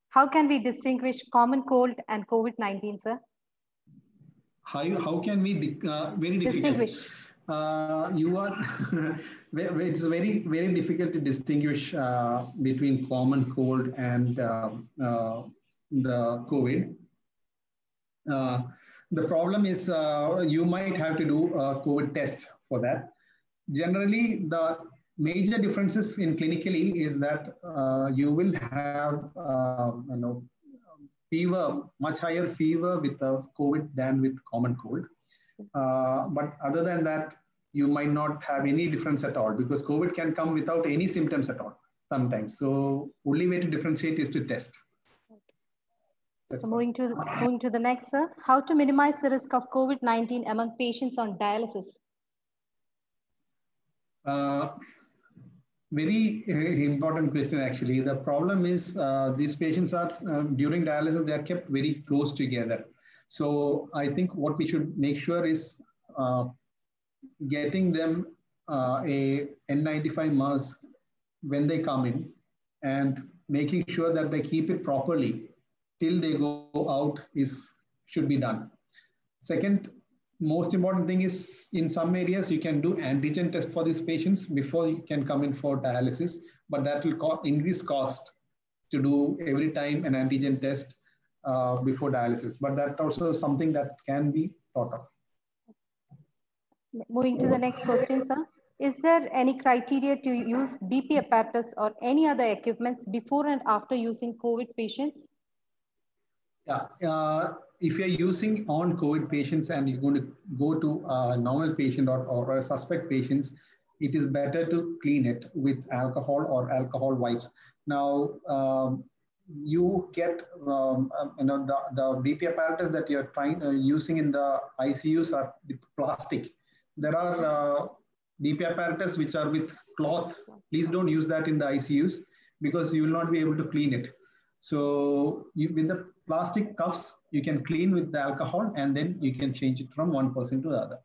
how can we distinguish common cold and COVID-19, sir? How can we very distinguish? It's very, very difficult to distinguish between common cold and the COVID. The problem is you might have to do a COVID test for that. Generally, the major differences in clinically is that you will have fever, much higher fever with COVID than with common cold. But other than that, you might not have any difference at all because COVID can come without any symptoms at all sometimes. So only way to differentiate is to test. So moving to the next, sir. How to minimize the risk of COVID-19 among patients on dialysis? Very important question, actually. The problem is these patients are, during dialysis, they are kept very close together. So I think what we should make sure is getting them a N95 mask when they come in and making sure that they keep it properly till they go out should be done. Second, most important thing is in some areas you can do antigen test for these patients before you can come in for dialysis, but that will increase cost to do every time an antigen test before dialysis. But that's also something that can be thought of. Moving to the next question, sir. Is there any criteria to use BP apparatus or any other equipments before and after using COVID patients? Yeah. If you're using on COVID patients and you're going to go to a normal patient or a suspect patients, it is better to clean it with alcohol or alcohol wipes. Now, you get the BP apparatus that you're using in the ICUs are with plastic. There are BP apparatus which are with cloth. Please don't use that in the ICUs because you will not be able to clean it. So with the plastic cuffs, you can clean with the alcohol and then you can change it from one person to the other.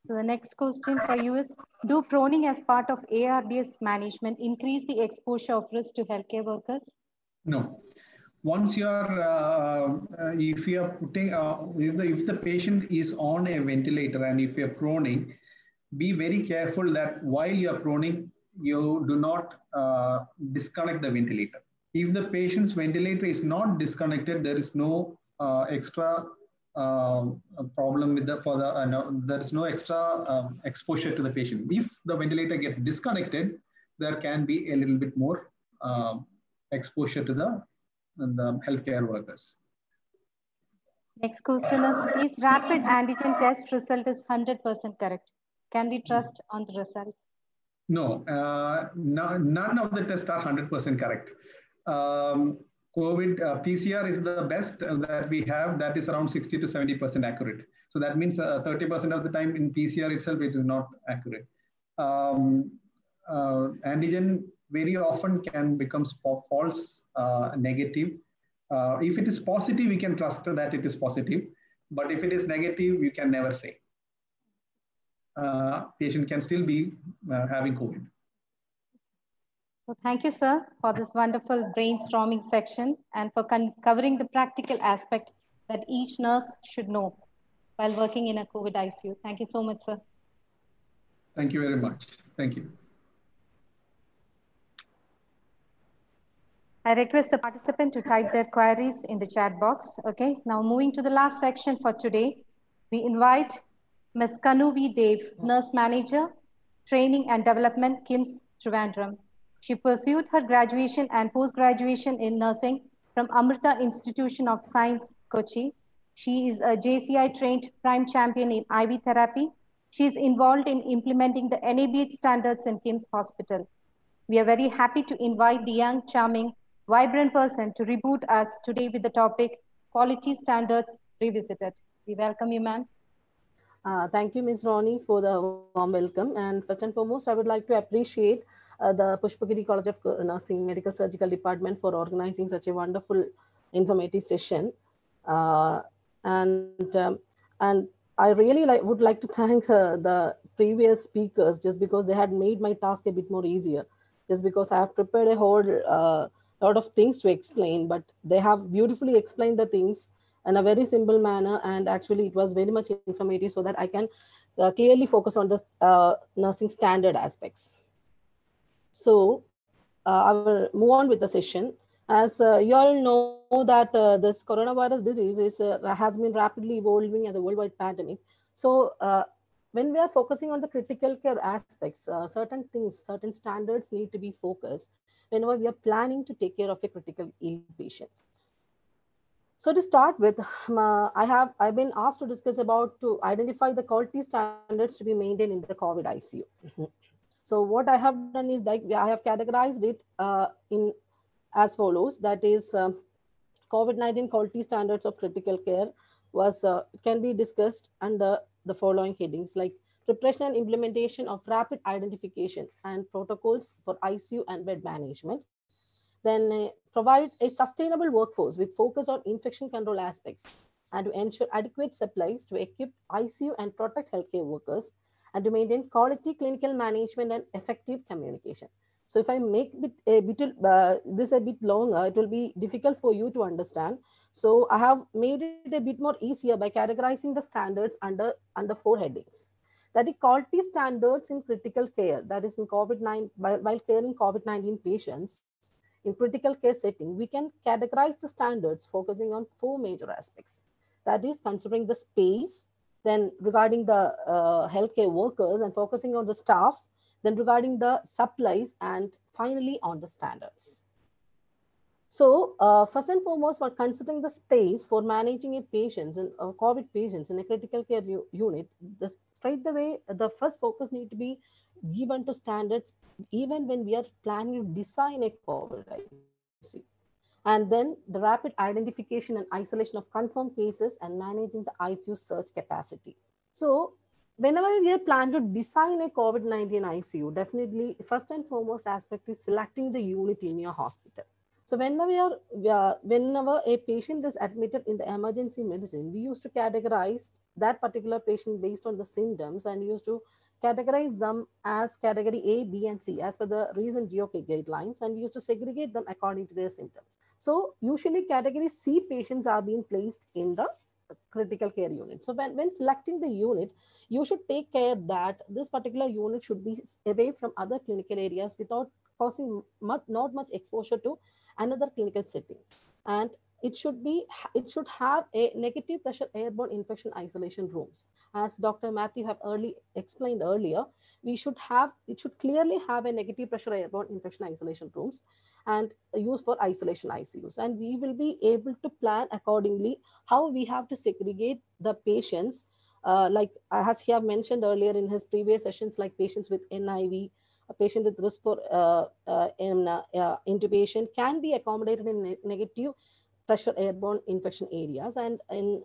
So the next question for you is, do proning as part of ARDS management increase the exposure of risk to healthcare workers? No. Once you are, if you are putting, if the patient is on a ventilator and if you are proning, be very careful that while you are proning, you do not disconnect the ventilator. If the patient's ventilator is not disconnected, there is no extra problem with there is no extra exposure to the patient. If the ventilator gets disconnected, there can be a little bit more exposure to the healthcare workers. Next question is rapid antigen test result is 100% correct? Can we trust on the result? No, none of the tests are 100% correct. COVID PCR is the best that we have, that is around 60 to 70% accurate. So that means 30% of the time in PCR itself, it is not accurate. Antigen very often can become false negative. If it is positive, we can trust that it is positive. But if it is negative, you can never say. Patient can still be having COVID. Well, thank you, sir, for this wonderful brainstorming section and for covering the practical aspect that each nurse should know while working in a COVID ICU. Thank you so much, sir. Thank you very much. Thank you. I request the participant to type their queries in the chat box. Okay, now moving to the last section for today, we invite Ms. Kanuvi Dev, Nurse Manager, Training and Development, KIMS, Trivandrum. She pursued her graduation and post-graduation in nursing from Amrita Institution of Science, Kochi. She is a JCI-trained prime champion in IV therapy. She is involved in implementing the NABH standards in KIMS Hospital. We are very happy to invite the young, charming, vibrant person to reboot us today with the topic Quality Standards Revisited. We welcome you, ma'am. Thank you, Ms. Ronnie, for the warm welcome. And first and foremost, I would like to appreciate the Pushpagiri College of Nursing Medical Surgical Department for organizing such a wonderful informative session. And I really would like to thank the previous speakers just because they had made my task a bit more easier. Just because I have prepared a whole lot of things to explain, but they have beautifully explained the things in a very simple manner, and actually it was very much informative so that I can clearly focus on the nursing standard aspects. So I will move on with the session. As you all know that this coronavirus disease has been rapidly evolving as a worldwide pandemic. So when we are focusing on the critical care aspects, certain things, certain standards need to be focused whenever we are planning to take care of a critical ill patient. So to start with, I've been asked to discuss to identify the quality standards to be maintained in the COVID ICU. So what I have done is like I have categorized it in as follows. That is, COVID-19 quality standards of critical care can be discussed under the following headings, like preparation and implementation of rapid identification and protocols for ICU and bed management. Then provide a sustainable workforce with focus on infection control aspects and to ensure adequate supplies to equip ICU and protect healthcare workers and to maintain quality clinical management and effective communication. So if I make this a bit longer, it will be difficult for you to understand. So I have made it a bit more easier by categorizing the standards under 4 headings. That is quality standards in critical care, that is in COVID-19, while caring COVID-19 patients in critical care setting, we can categorize the standards focusing on 4 major aspects. That is considering the space, then regarding the healthcare workers and focusing on the staff, then regarding the supplies, and finally on the standards. So first and foremost, for considering the space for managing a patients and COVID patients in a critical care unit, straight away, the first focus need to be given to standards even when we are planning to design a COVID ICU. And then the rapid identification and isolation of confirmed cases and managing the ICU surge capacity. So whenever we are planning to design a COVID-19 ICU, definitely first and foremost aspect is selecting the unit in your hospital. So whenever a patient is admitted in the emergency medicine, we used to categorize that particular patient based on the symptoms and used to categorize them as category A, B, and C as per the recent GOK guidelines, and we used to segregate them according to their symptoms. So usually category C patients are being placed in the critical care unit. So when selecting the unit, you should take care that this particular unit should be away from other clinical areas without causing not much exposure to another clinical settings. And it should have a negative pressure airborne infection isolation rooms. As Dr. Matthew have explained earlier, it should clearly have a negative pressure airborne infection isolation rooms and used for isolation ICUs. And we will be able to plan accordingly how we have to segregate the patients, like as he have mentioned earlier in his previous sessions, like patients with NIV, a patient with risk for intubation can be accommodated in negative pressure airborne infection areas, and in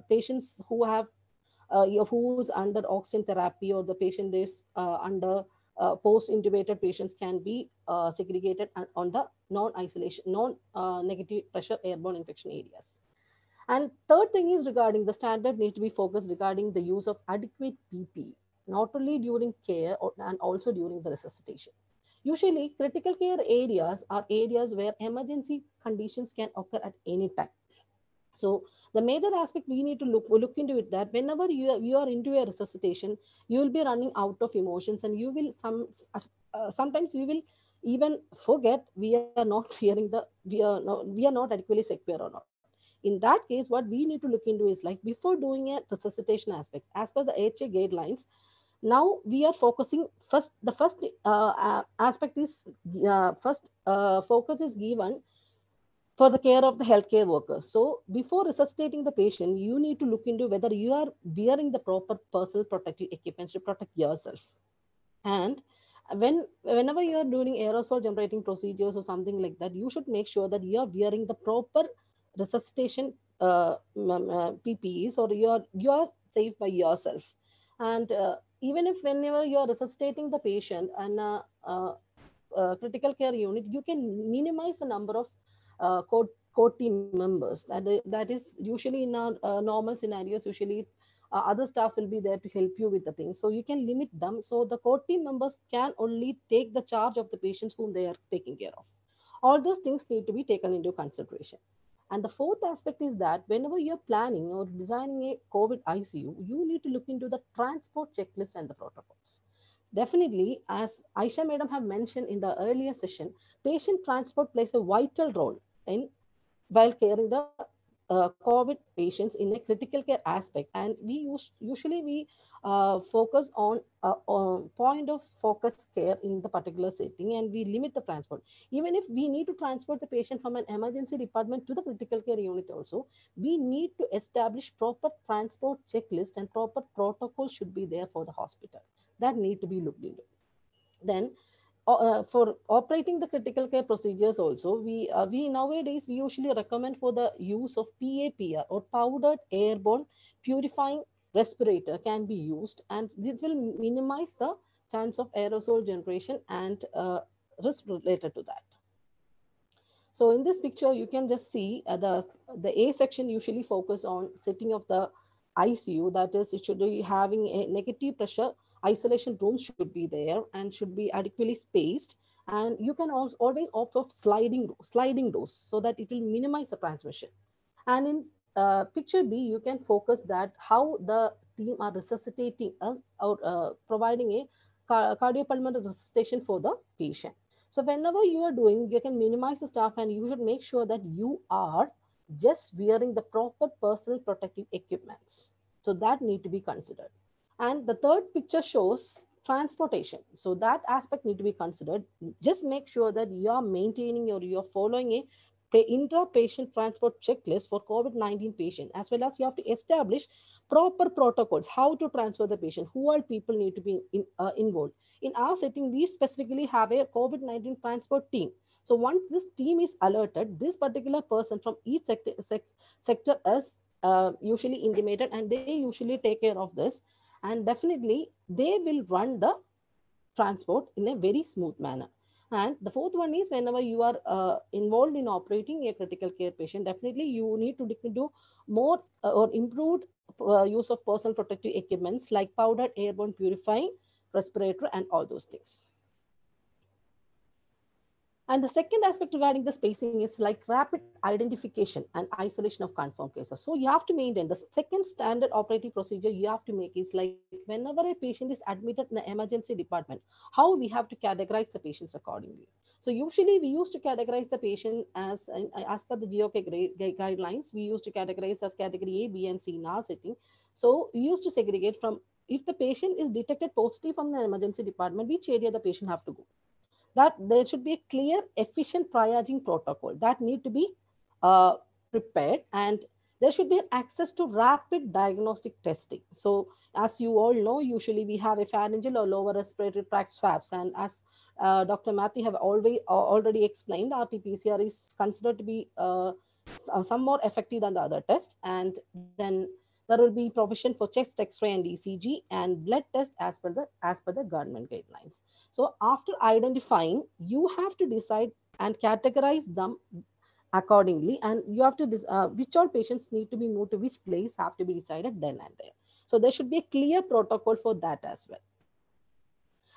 patients who's under oxygen therapy, or the patient is under post-intubated patients, can be segregated on the non-negative pressure airborne infection areas. And third thing is regarding the standard need to be focused regarding the use of adequate PPE, not only during care and also during the resuscitation. Usually, critical care areas are areas where emergency conditions can occur at any time. So the major aspect we need to look into it, that whenever you are into a resuscitation, you will be running out of emotions, and you will sometimes even forget we are not fearing we are not adequately secure or not. In that case, what we need to look into is like before doing a resuscitation aspects, as per the HA guidelines, now we are focusing first. The first aspect is first focus is given for the care of the healthcare workers. So before resuscitating the patient, you need to look into whether you are wearing the proper personal protective equipment to protect yourself. And whenever you are doing aerosol generating procedures or something like that, you should make sure that you are wearing the proper resuscitation PPEs, or you are safe by yourself. And even if whenever you are resuscitating the patient and critical care unit, you can minimize the number of core team members. That is usually in our normal scenarios. Usually, other staff will be there to help you with the things. So you can limit them. So the core team members can only take the charge of the patients whom they are taking care of. All those things need to be taken into consideration. And the fourth aspect is that whenever you're planning or designing a COVID ICU, you need to look into the transport checklist and the protocols. Definitely, as Aisha madam have mentioned in the earlier session, patient transport plays a vital role in while caring the COVID patients in a critical care aspect. And usually we focus on point of focus care in the particular setting, and we limit the transport. Even if we need to transport the patient from an emergency department to the critical care unit also, we need to establish proper transport checklist, and proper protocol should be there for the hospital that need to be looked into. Then for operating the critical care procedures also, we nowadays we usually recommend for the use of PAPR, or powdered airborne purifying respirator can be used, and this will minimize the chance of aerosol generation and risk related to that. So in this picture, you can just see the A section usually focus on setting of the ICU. That is, it should be having a negative pressure isolation room should be there and should be adequately spaced. And you can always opt for sliding doors so that it will minimize the transmission. And in picture B, you can focus that how the team are resuscitating us, or providing a cardiopulmonary resuscitation for the patient. So whenever you are doing, you can minimize the staff, and you should make sure that you are just wearing the proper personal protective equipments. So that need to be considered. And the third picture shows transportation. So that aspect need to be considered. Just make sure that you are maintaining or you are following a intra-patient transport checklist for COVID-19 patient, as well as you have to establish proper protocols, how to transfer the patient, who all people need to be involved. In our setting, we specifically have a COVID-19 transport team. So once this team is alerted, this particular person from each sector is usually intimated, and they usually take care of this. And definitely, they will run the transport in a very smooth manner. And the fourth one is, whenever you are involved in operating a critical care patient, definitely you need to look into more or improved use of personal protective equipments like powdered airborne purifying respirator and all those things. And the second aspect regarding the spacing is like rapid identification and isolation of confirmed cases. So you have to maintain the second standard operating procedure you have to make is like whenever a patient is admitted in the emergency department, how we have to categorize the patients accordingly. So usually we used to categorize the patient as per the GOK guidelines, we used to categorize as category A, B, and C in our setting. So we used to segregate from, if the patient is detected positive from the emergency department, which area the patient have to go. That there should be a clear, efficient triaging protocol that need to be prepared, and there should be access to rapid diagnostic testing. So as you all know, usually we have a pharyngeal or lower respiratory tract swabs, and as Dr. Matthew have already explained, RT-PCR is considered to be some more effective than the other test. And then there will be provision for chest X-ray and ECG and blood test as per the government guidelines. So after identifying, you have to decide and categorize them accordingly, and you have to which all patients need to be moved to which place have to be decided then and there. So there should be a clear protocol for that as well.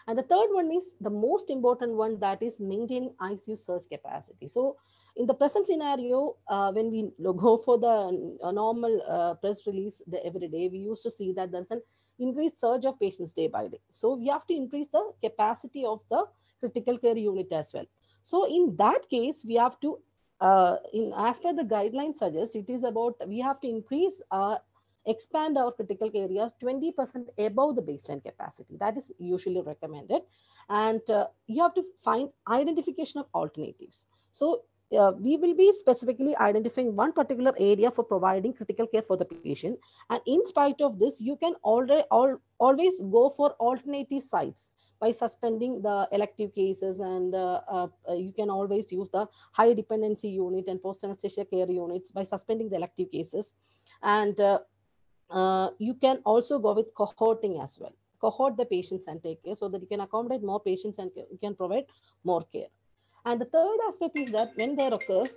And the third one is the most important one, that is maintaining ICU surge capacity. So in the present scenario, when we go for the normal press release every day, we used to see that there's an increased surge of patients day by day. So we have to increase the capacity of the critical care unit as well. So in that case, we have to, as per the guidelines suggest, it is about, we have to expand our critical care areas 20% above the baseline capacity. That is usually recommended. And you have to find identification of alternatives. So we will be specifically identifying one particular area for providing critical care for the patient. And in spite of this, you can always go for alternative sites by suspending the elective cases, and you can always use the high dependency unit and post anesthesia care units by suspending the elective cases. And you can also go with cohorting as well. Cohort the patients and take care so that you can accommodate more patients and you can provide more care. And the third aspect is that when there occurs,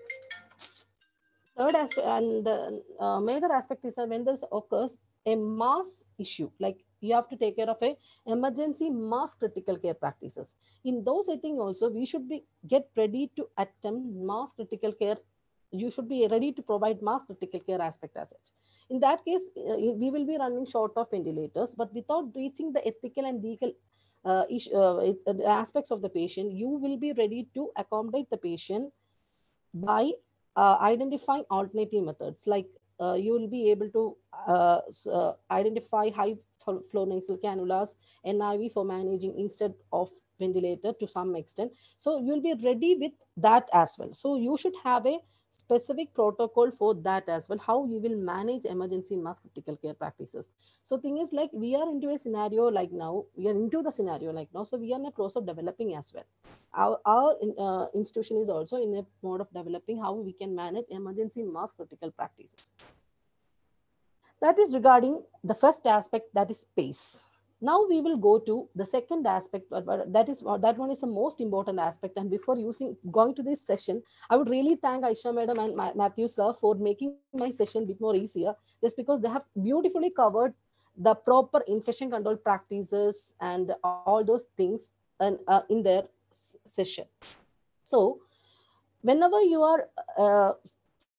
third aspect and the major aspect is that when there occurs a mass issue, like you have to take care of a emergency mass critical care practices. In those settings also, we should be get ready to attempt mass critical care. You should be ready to provide mass critical care aspect as such. In that case, we will be running short of ventilators, but without reaching the ethical and legal the aspects of the patient, you will be ready to accommodate the patient by identifying alternative methods. Like you will be able to identify high flow nasal cannulas, NIV for managing instead of ventilator to some extent. So you'll be ready with that as well. So you should have a specific protocol for that as well, how you will manage emergency mass critical care practices. So thing is, like, we are into a scenario like now, we are into the scenario like now, so we are in a process of developing as well. Our institution is also in a mode of developing how we can manage emergency mass critical practices. That is regarding the first aspect, that is space. Now we will go to the second aspect, but that one is the most important aspect. And before going to this session, I would really thank Aisha madam and Matthew sir for making my session a bit more easier, just because they have beautifully covered the proper infection control practices and all those things in their session. So whenever you are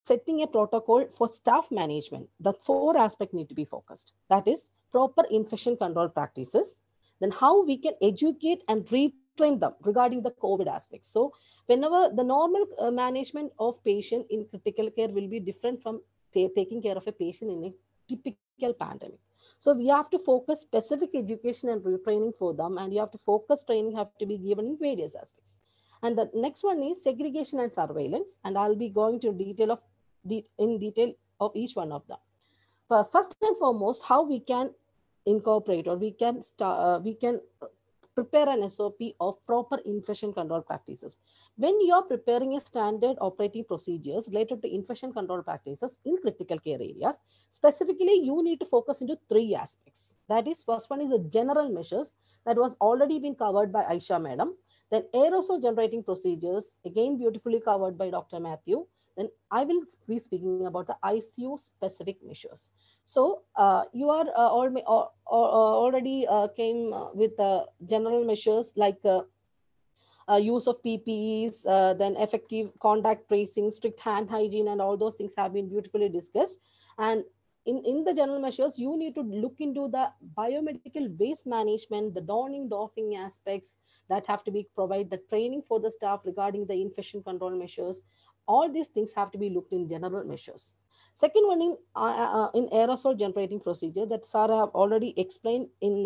setting a protocol for staff management, the 4 aspects need to be focused. That is proper infection control practices, then how we can educate and retrain them regarding the COVID aspects. So whenever the normal management of patient in critical care will be different from taking care of a patient in a typical pandemic. So we have to focus specific education and retraining for them, and you have to focus training have to be given in various aspects. And the next one is segregation and surveillance, and I'll be going to detail of each one of them. But first and foremost, how we can incorporate, or we can prepare an SOP of proper infection control practices. When you are preparing a standard operating procedures related to infection control practices in critical care areas, specifically you need to focus into 3 aspects. That is, first one is the general measures that was already been covered by Aisha madam. Then aerosol generating procedures, again beautifully covered by Dr. Matthew. Then I will be speaking about the ICU specific measures. So you are already came with general measures like use of PPEs, then effective contact tracing, strict hand hygiene, and all those things have been beautifully discussed. And in the general measures, you need to look into the biomedical waste management, the donning, doffing aspects that have to be provided, the training for the staff regarding the infection control measures. All these things have to be looked in general measures. Second one in aerosol generating procedure that Sarah have already explained in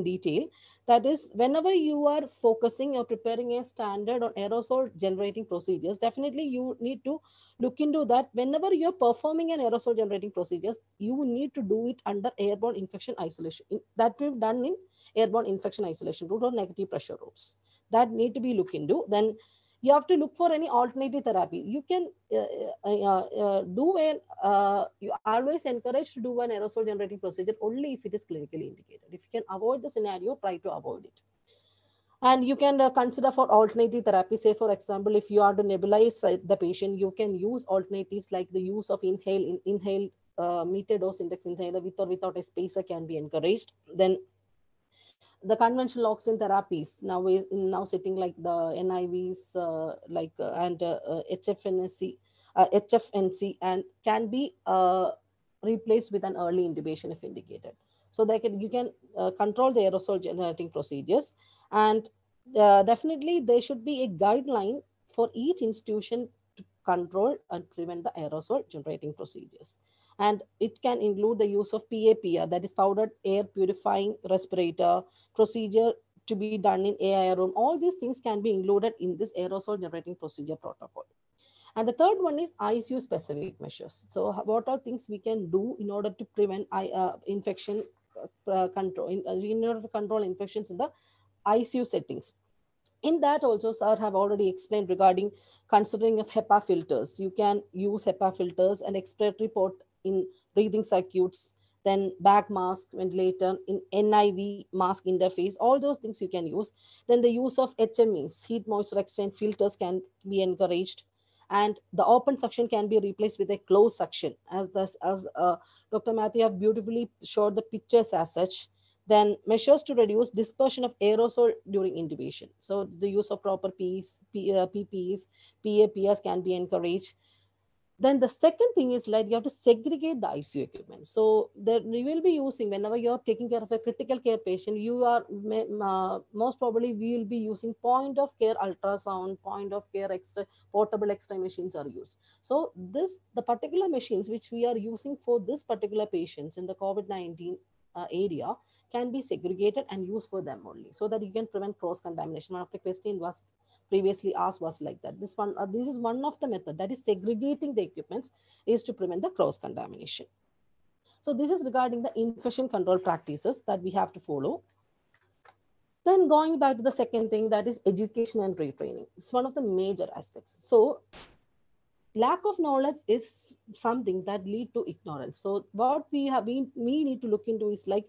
detail. That is, whenever you are focusing or preparing a standard on aerosol generating procedures, definitely you need to look into that. Whenever you're performing an aerosol generating procedures, you need to do it under airborne infection isolation. That we've done in airborne infection isolation route or negative pressure routes. That need to be looked into. Then you have to look for any alternative therapy. You can you always encourage to do an aerosol generating procedure only if it is clinically indicated. If you can avoid the scenario, try to avoid it. And you can consider for alternative therapy. Say, for example, if you are to nebulize the patient, you can use alternatives like the use of inhaled meter dose index inhaler with or without a spacer can be encouraged. Then The conventional oxygen therapies now is now sitting like the NIVs, and HFNC, and can be replaced with an early intubation if indicated. So you can control the aerosol generating procedures, and definitely there should be a guideline for each institution to control and prevent the aerosol generating procedures. And it can include the use of PAPR, that is powdered air purifying respirator procedure to be done in AI room. All these things can be included in this aerosol generating procedure protocol. And the third one is ICU specific measures. So what are things we can do in order to prevent infection control, in order to control infections in the ICU settings? In that also, sir have already explained regarding considering of HEPA filters. You can use HEPA filters and expiratory port in breathing circuits, then bag mask, ventilator, in NIV mask interface, all those things you can use. Then the use of HMEs, heat moisture exchange filters, can be encouraged. And the open suction can be replaced with a closed suction, as Dr. Matthew have beautifully showed the pictures as such. Then measures to reduce dispersion of aerosol during intubation. So the use of proper PPEs, PAPs can be encouraged. Then the second thing is like you have to segregate the ICU equipment. So that you will be using, whenever you're taking care of a critical care patient, you are most probably we will be using point of care ultrasound, point of care extra portable X-ray machines are used. So the particular machines which we are using for this particular patients in the COVID-19 area can be segregated and used for them only, so that you can prevent cross contamination. One of the question was previously asked was like that. This is one of the method, that is segregating the equipments, is to prevent the cross contamination. So this is regarding the infection control practices that we have to follow. Then going back to the second thing, that is education and retraining. It's one of the major aspects. So lack of knowledge is something that lead to ignorance. So what we need to look into is like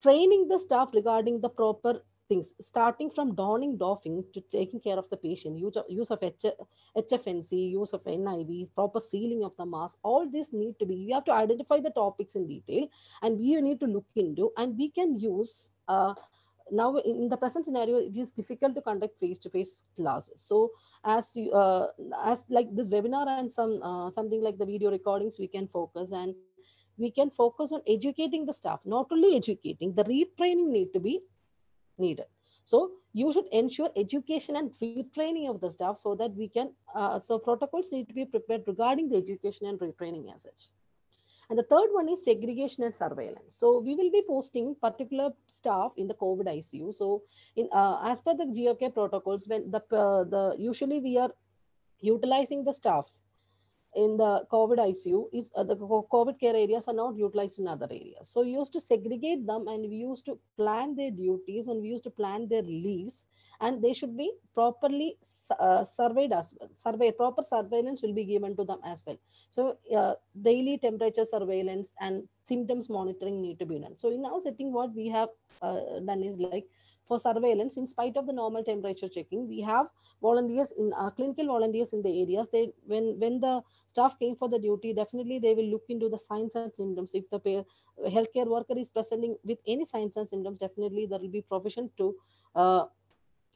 training the staff regarding the proper things, starting from donning, doffing to taking care of the patient, use of HFNC, use of NIV, proper sealing of the mask. All this need to be, you have to identify the topics in detail, and we need to look into, and we can use now in the present scenario, it is difficult to conduct face-to-face classes. So as like this webinar and something like the video recordings, we can focus, and we can focus on educating the staff. Not only educating, the retraining need to be needed. So you should ensure education and retraining of the staff, so that we can, so protocols need to be prepared regarding the education and retraining as such. And the third one is segregation and surveillance. So we will be posting particular staff in the COVID ICU. So in as per the GOK protocols, when usually we are utilizing the staff in the COVID ICU is the COVID care areas are not utilized in other areas. So we used to segregate them, and we used to plan their duties, and we used to plan their leaves, and they should be properly surveyed as well. Proper surveillance will be given to them as well. So daily temperature surveillance and symptoms monitoring need to be done. So in our setting, what we have done is like, for surveillance, in spite of the normal temperature checking, we have volunteers in clinical volunteers in the areas. They when the staff came for the duty, definitely they will look into the signs and symptoms. If the healthcare worker is presenting with any signs and symptoms, definitely there will be provision to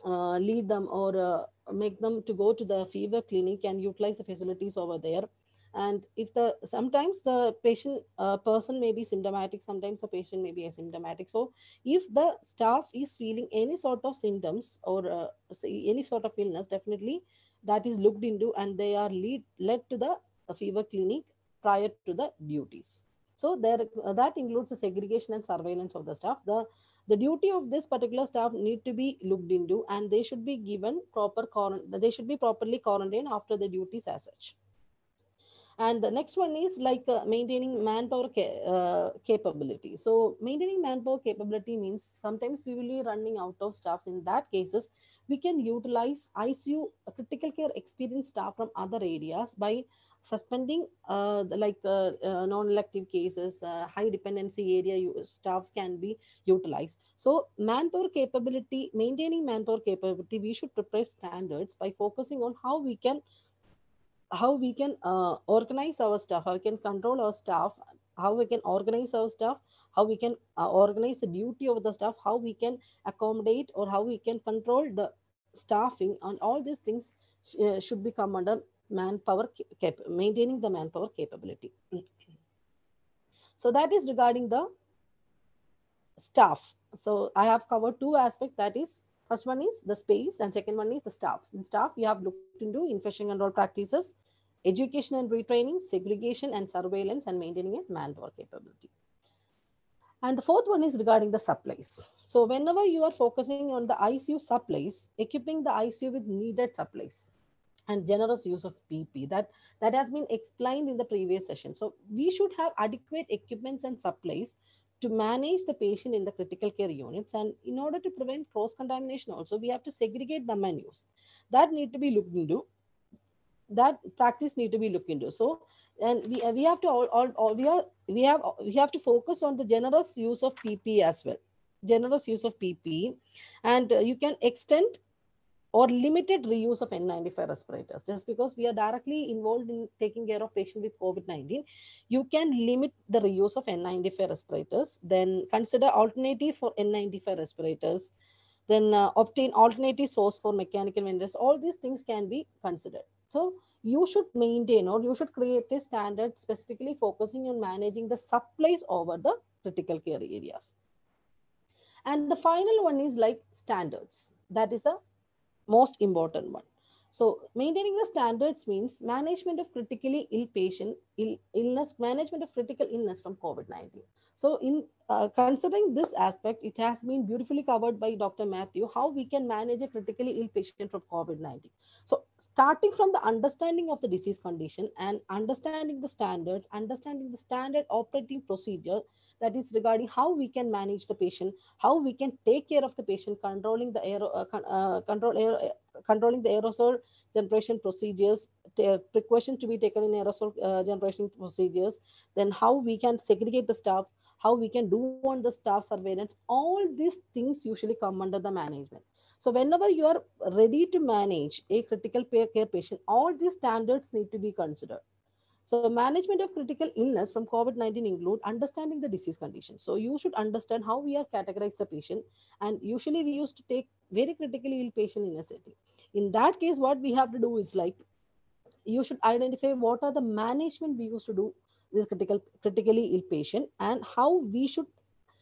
lead them or make them to go to the fever clinic and utilize the facilities over there. And if sometimes the patient person may be symptomatic, sometimes the patient may be asymptomatic. So if the staff is feeling any sort of symptoms or any sort of illness, definitely that is looked into, and they are led to the fever clinic prior to the duties. So that includes the segregation and surveillance of the staff. The duty of this particular staff need to be looked into, and they should be given they should be properly quarantined after the duties as such. And the next one is like maintaining manpower capability. So maintaining manpower capability means sometimes we will be running out of staff. In that cases, we can utilize ICU critical care experienced staff from other areas by suspending non-elective cases, high dependency area staffs can be utilized. So manpower capability, maintaining manpower capability, we should prepare standards by focusing on how we can organize our staff, how we can control our staff, how we can organize our stuff, how we can organize the duty of the staff, how we can accommodate or how we can control the staffing, and all these things should become under manpower maintaining the manpower capability. So that is regarding the staff. So I have covered two aspects. That is, first one is the space and second one is the staff. In staff, you have looked into infection control practices, education and retraining, segregation and surveillance, and maintaining a manpower capability. And the fourth one is regarding the supplies. So whenever you are focusing on the ICU supplies, equipping the ICU with needed supplies and generous use of PP, that has been explained in the previous session. So we should have adequate equipments and supplies to manage the patient in the critical care units. And in order to prevent cross-contamination also, we have to segregate the menus. That need to be looked into. That practice need to be looked into. So, and we have to we have to focus on the generous use of PP as well. Generous use of PP, and you can extend or limited reuse of N95 respirators. Just because we are directly involved in taking care of patient with COVID-19, you can limit the reuse of N95 respirators, then consider alternative for N95 respirators, then obtain alternative source for mechanical ventilators. All these things can be considered. So you should maintain or you should create a standard specifically focusing on managing the supplies over the critical care areas. And the final one is like standards. That is a most important one. So maintaining the standards means management of critically ill patient, management of critical illness from COVID-19. So in considering this aspect, it has been beautifully covered by Dr. Matthew, how we can manage a critically ill patient from COVID-19. So starting from the understanding of the disease condition and understanding the standards, understanding the standard operating procedure, that is regarding how we can manage the patient, how we can take care of the patient, controlling the controlling the aerosol generation procedures, precaution to be taken in aerosol generation procedures, then how we can segregate the staff, how we can do on the staff surveillance. All these things usually come under the management. So whenever you are ready to manage a critical care patient, all these standards need to be considered. So management of critical illness from COVID-19 include understanding the disease condition. So you should understand how we are categorized the patient. And usually we used to take very critically ill patient in a setting. In that case, what we have to do is like, you should identify what are the management we used to do this critically ill patient and how we should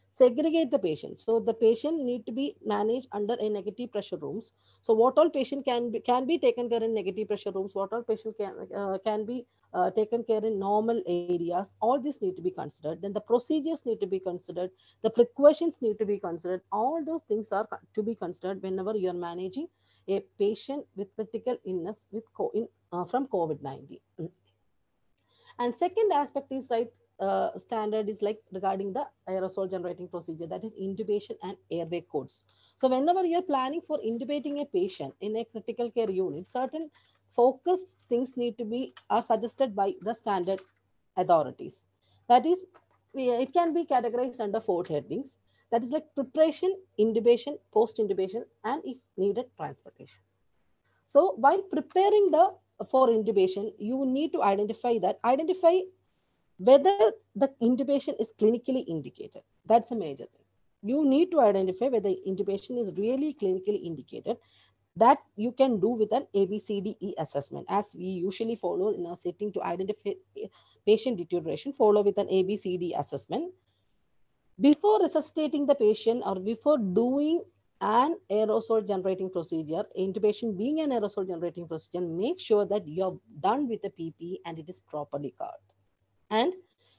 segregate the patient. So the patient need to be managed under a negative pressure rooms. So what all patient can be taken care in negative pressure rooms, what all patient can be taken care in normal areas. All this need to be considered. Then the procedures need to be considered. The precautions need to be considered. All those things are to be considered whenever you are managing a patient with critical illness with from COVID-19. And second aspect is like standard is like regarding the aerosol generating procedure, that is intubation and airway codes. So whenever you're planning for intubating a patient in a critical care unit, certain focused things need to be are suggested by the standard authorities. That is, it can be categorized under 4 headings. That is like preparation, intubation, post-intubation, and if needed, transportation. So while preparing for intubation, you need to identify whether the intubation is clinically indicated. That's a major thing. You need to identify whether intubation is really clinically indicated. That you can do with an ABCDE assessment, as we usually follow in our setting to identify patient deterioration, follow with an ABCD assessment. Before resuscitating the patient or before doing an aerosol generating procedure, intubation being an aerosol generating procedure, make sure that you are done with the PP and it is properly covered. And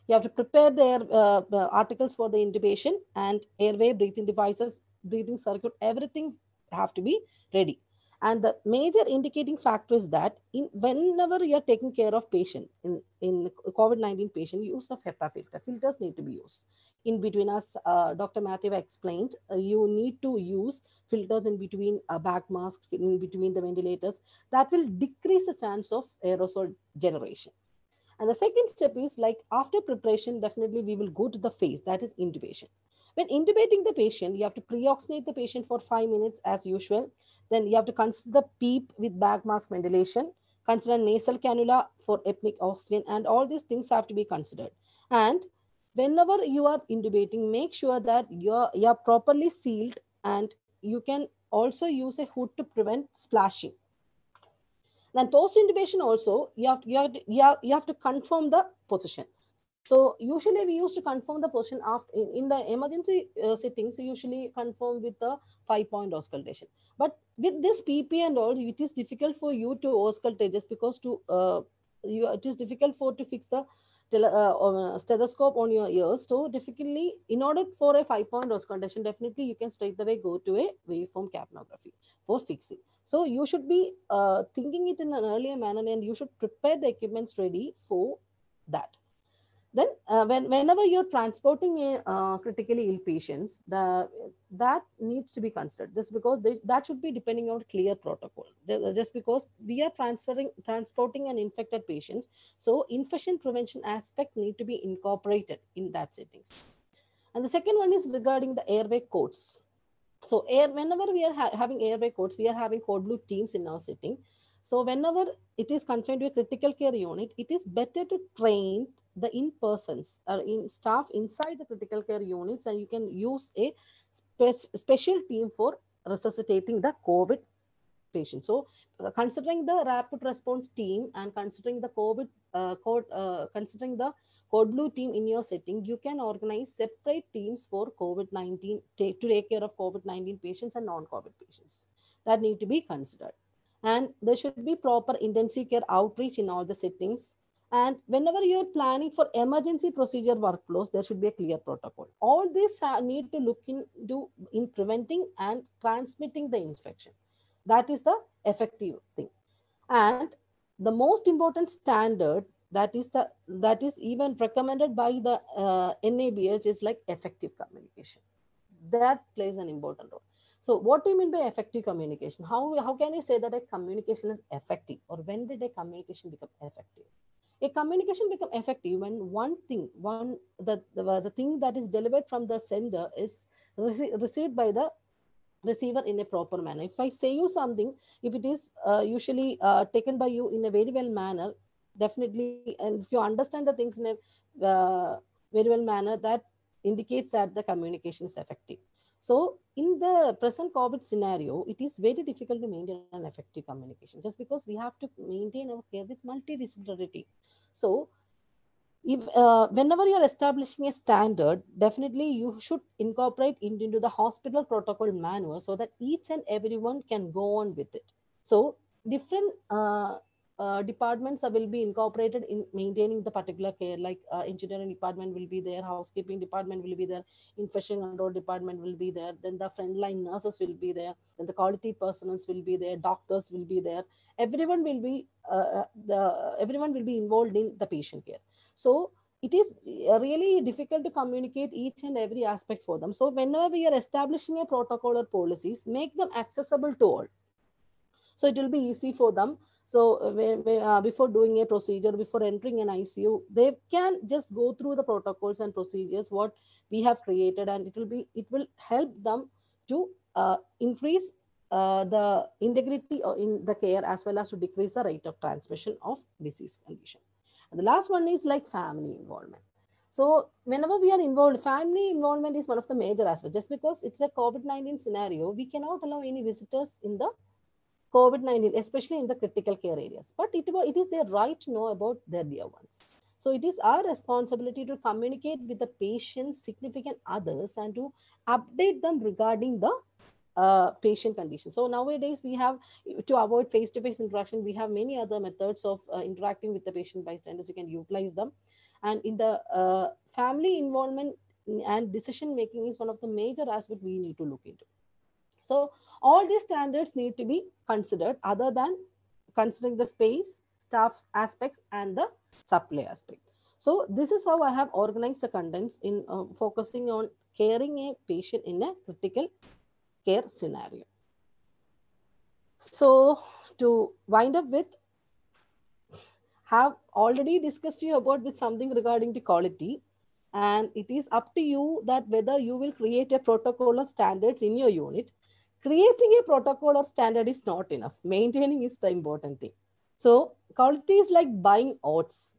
you have to prepare the articles for the intubation and airway, breathing devices, breathing circuit, everything have to be ready. And the major indicating factor is that whenever you are taking care of patient in COVID-19 patient, use of HEPA filter. Filters need to be used. In between, as Dr. Matthew explained, you need to use filters in between a back mask, in between the ventilators. That will decrease the chance of aerosol generation. And the second step is like after preparation, definitely we will go to the phase, that is intubation. When intubating the patient, you have to pre-oxygenate the patient for 5 minutes as usual. Then you have to consider the PEEP with bag mask ventilation, consider nasal cannula for apneic oxygen, and all these things have to be considered. And whenever you are intubating, make sure that you're properly sealed, and you can also use a hood to prevent splashing. Then post intubation also, you have to confirm the position. So usually we used to confirm the position after in the emergency settings. Usually confirm with the 5-point auscultation. But with this PP and all, it is difficult for you to auscultate, just because it is difficult for to fix the stethoscope on your ears. So difficultly, in order for a 5-point auscultation, definitely you can straight away go to a waveform capnography for fixing. So you should be thinking it in an earlier manner, and you should prepare the equipments ready for that. Then whenever you're transporting a critically ill patients, that needs to be considered, just because that should be depending on clear protocol. Just because we are transporting an infected patient, so infection prevention aspect need to be incorporated in that settings. And the second one is regarding the airway codes. So whenever we are having airway codes, we are having code blue teams in our setting. So whenever it is confined to a critical care unit, it is better to train the in-persons or in staff inside the critical care units, and you can use a special team for resuscitating the COVID patient. So considering the rapid response team and considering the considering the code blue team in your setting, you can organize separate teams for COVID-19 to take care of COVID-19 patients and non-COVID patients that need to be considered. And there should be proper intensive care outreach in all the settings. And whenever you're planning for emergency procedure workflows, there should be a clear protocol. All this need to look into in preventing and transmitting the infection. That is the effective thing. And the most important standard that is even recommended by the NABH is like effective communication. That plays an important role. So what do you mean by effective communication? How can you say that a communication is effective, or when did a communication become effective? A communication become effective when the thing that is delivered from the sender is received by the receiver in a proper manner. If I say you something, if it is usually taken by you in a very well manner, definitely, and if you understand the things in a very well manner, that indicates that the communication is effective. So in the present COVID scenario, it is very difficult to maintain an effective communication, just because we have to maintain our care with multidisciplinarity. So whenever you're establishing a standard, definitely you should incorporate it into the hospital protocol manual, so that each and everyone can go on with it. So different departments will be incorporated in maintaining the particular care, like engineering department will be there, housekeeping department will be there, infection control department will be there, then the frontline nurses will be there, then the quality personnel will be there, doctors will be there. Everyone will be involved in the patient care. So it is really difficult to communicate each and every aspect for them. So whenever we are establishing a protocol or policies, make them accessible to all. So it will be easy for them. So before doing a procedure, before entering an ICU, they can just go through the protocols and procedures what we have created, and it will help them to increase the integrity in the care, as well as to decrease the rate of transmission of disease condition. And the last one is like family involvement. So whenever we are involved, family involvement is one of the major aspects. Just because it's a COVID-19 scenario, we cannot allow any visitors in the COVID-19, especially in the critical care areas. But it is their right to know about their dear ones. So it is our responsibility to communicate with the patient's significant others and to update them regarding the patient condition. So nowadays we have, to avoid face-to-face interaction, we have many other methods of interacting with the patient bystanders. You can utilize them. And in the family involvement and decision making is one of the major aspects we need to look into. So all these standards need to be considered, other than considering the space, staff aspects, and the supply aspect. So this is how I have organized the contents in focusing on caring a patient in a critical care scenario. So to wind up with, have already discussed you about with something regarding the quality, and it is up to you that whether you will create a protocol or standards in your unit. Creating a protocol or standard is not enough. Maintaining is the important thing. So quality is like buying oats.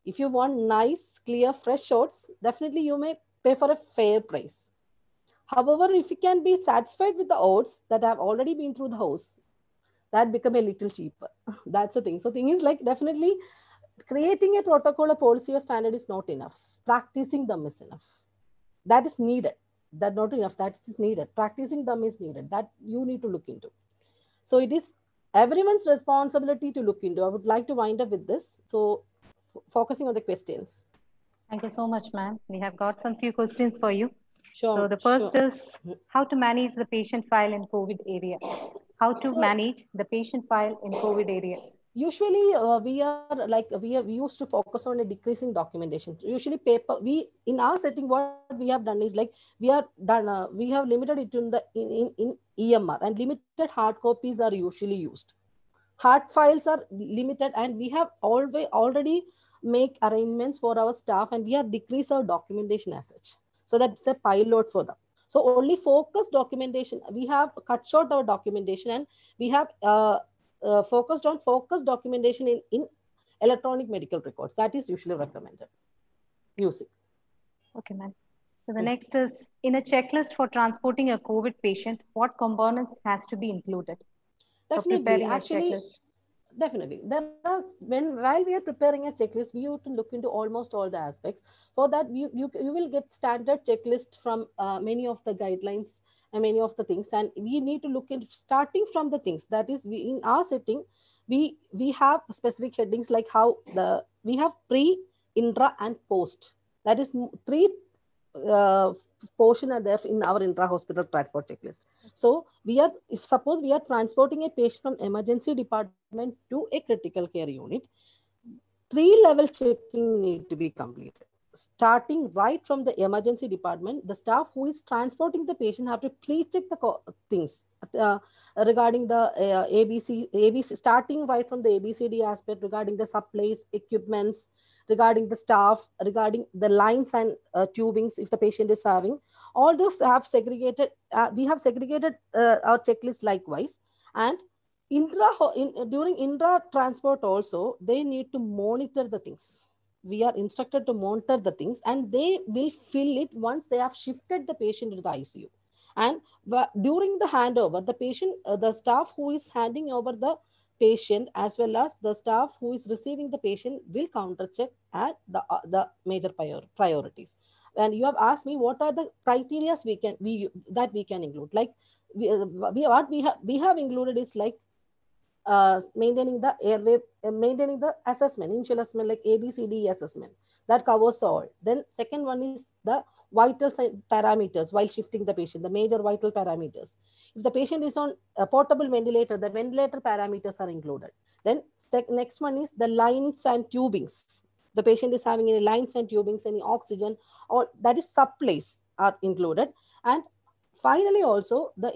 If you want nice, clear, fresh shots, definitely you may pay for a fair price. However, if you can be satisfied with the odds that have already been through the house, that become a little cheaper. That's the thing. So thing is like definitely creating a protocol, a policy or standard is not enough. Practicing them is enough. That is needed. That not enough. That is needed. Practicing them is needed. That you need to look into. So it is everyone's responsibility to look into. I would like to wind up with this. So focusing on the questions. Thank you so much, ma'am. We have got some few questions for you. Sure. So the first sure. is how to manage the patient file in COVID area. How to manage the patient file in COVID area. Usually we used to focus on a decreasing documentation. Usually paper, we in our setting, what we have done is like we have limited it in EMR, and limited hard copies are usually used. Hard files are limited, and we have already make arrangements for our staff, and we have decreased our documentation as such. So that's a pilot for them. So only focused documentation, we have cut short our documentation, and we have focused on focused documentation in electronic medical records. That is usually recommended using. Okay, ma'am. So the next is, in a checklist for transporting a COVID patient, what components has to be included? Definitely, actually, definitely. While we are preparing a checklist, we have to look into almost all the aspects. For that, you will get standard checklist from many of the guidelines and many of the things, and we need to look into starting from the things. That is, in our setting, we have specific headings like how we have pre, intra, and post. That is three portion are there in our intra-hospital transport checklist. So suppose we are transporting a patient from emergency department to a critical care unit, 3-level checking need to be completed. Starting right from the emergency department, the staff who is transporting the patient have to pre-check the things regarding the ABC, starting right from the ABCD aspect regarding the supplies, equipments, regarding the staff, regarding the lines and tubings if the patient is having. All those have segregated, we have segregated our checklist likewise. And during intra transport also, they need to monitor the things. We are instructed to monitor the things, and they will fill it once they have shifted the patient to the ICU. And during the handover, the patient, the staff who is handing over the patient as well as the staff who is receiving the patient will counter check at the major priorities. And you have asked me what are the criteria we can include. Like we have included is like maintaining the airway, maintaining the assessment, initial assessment like ABCD assessment that covers all. Then second one is the vital parameters while shifting the patient, the major vital parameters. If the patient is on a portable ventilator, the ventilator parameters are included. Then next one is the lines and tubings. The patient is having any lines and tubings, any oxygen, or that is supplies are included. And finally, also the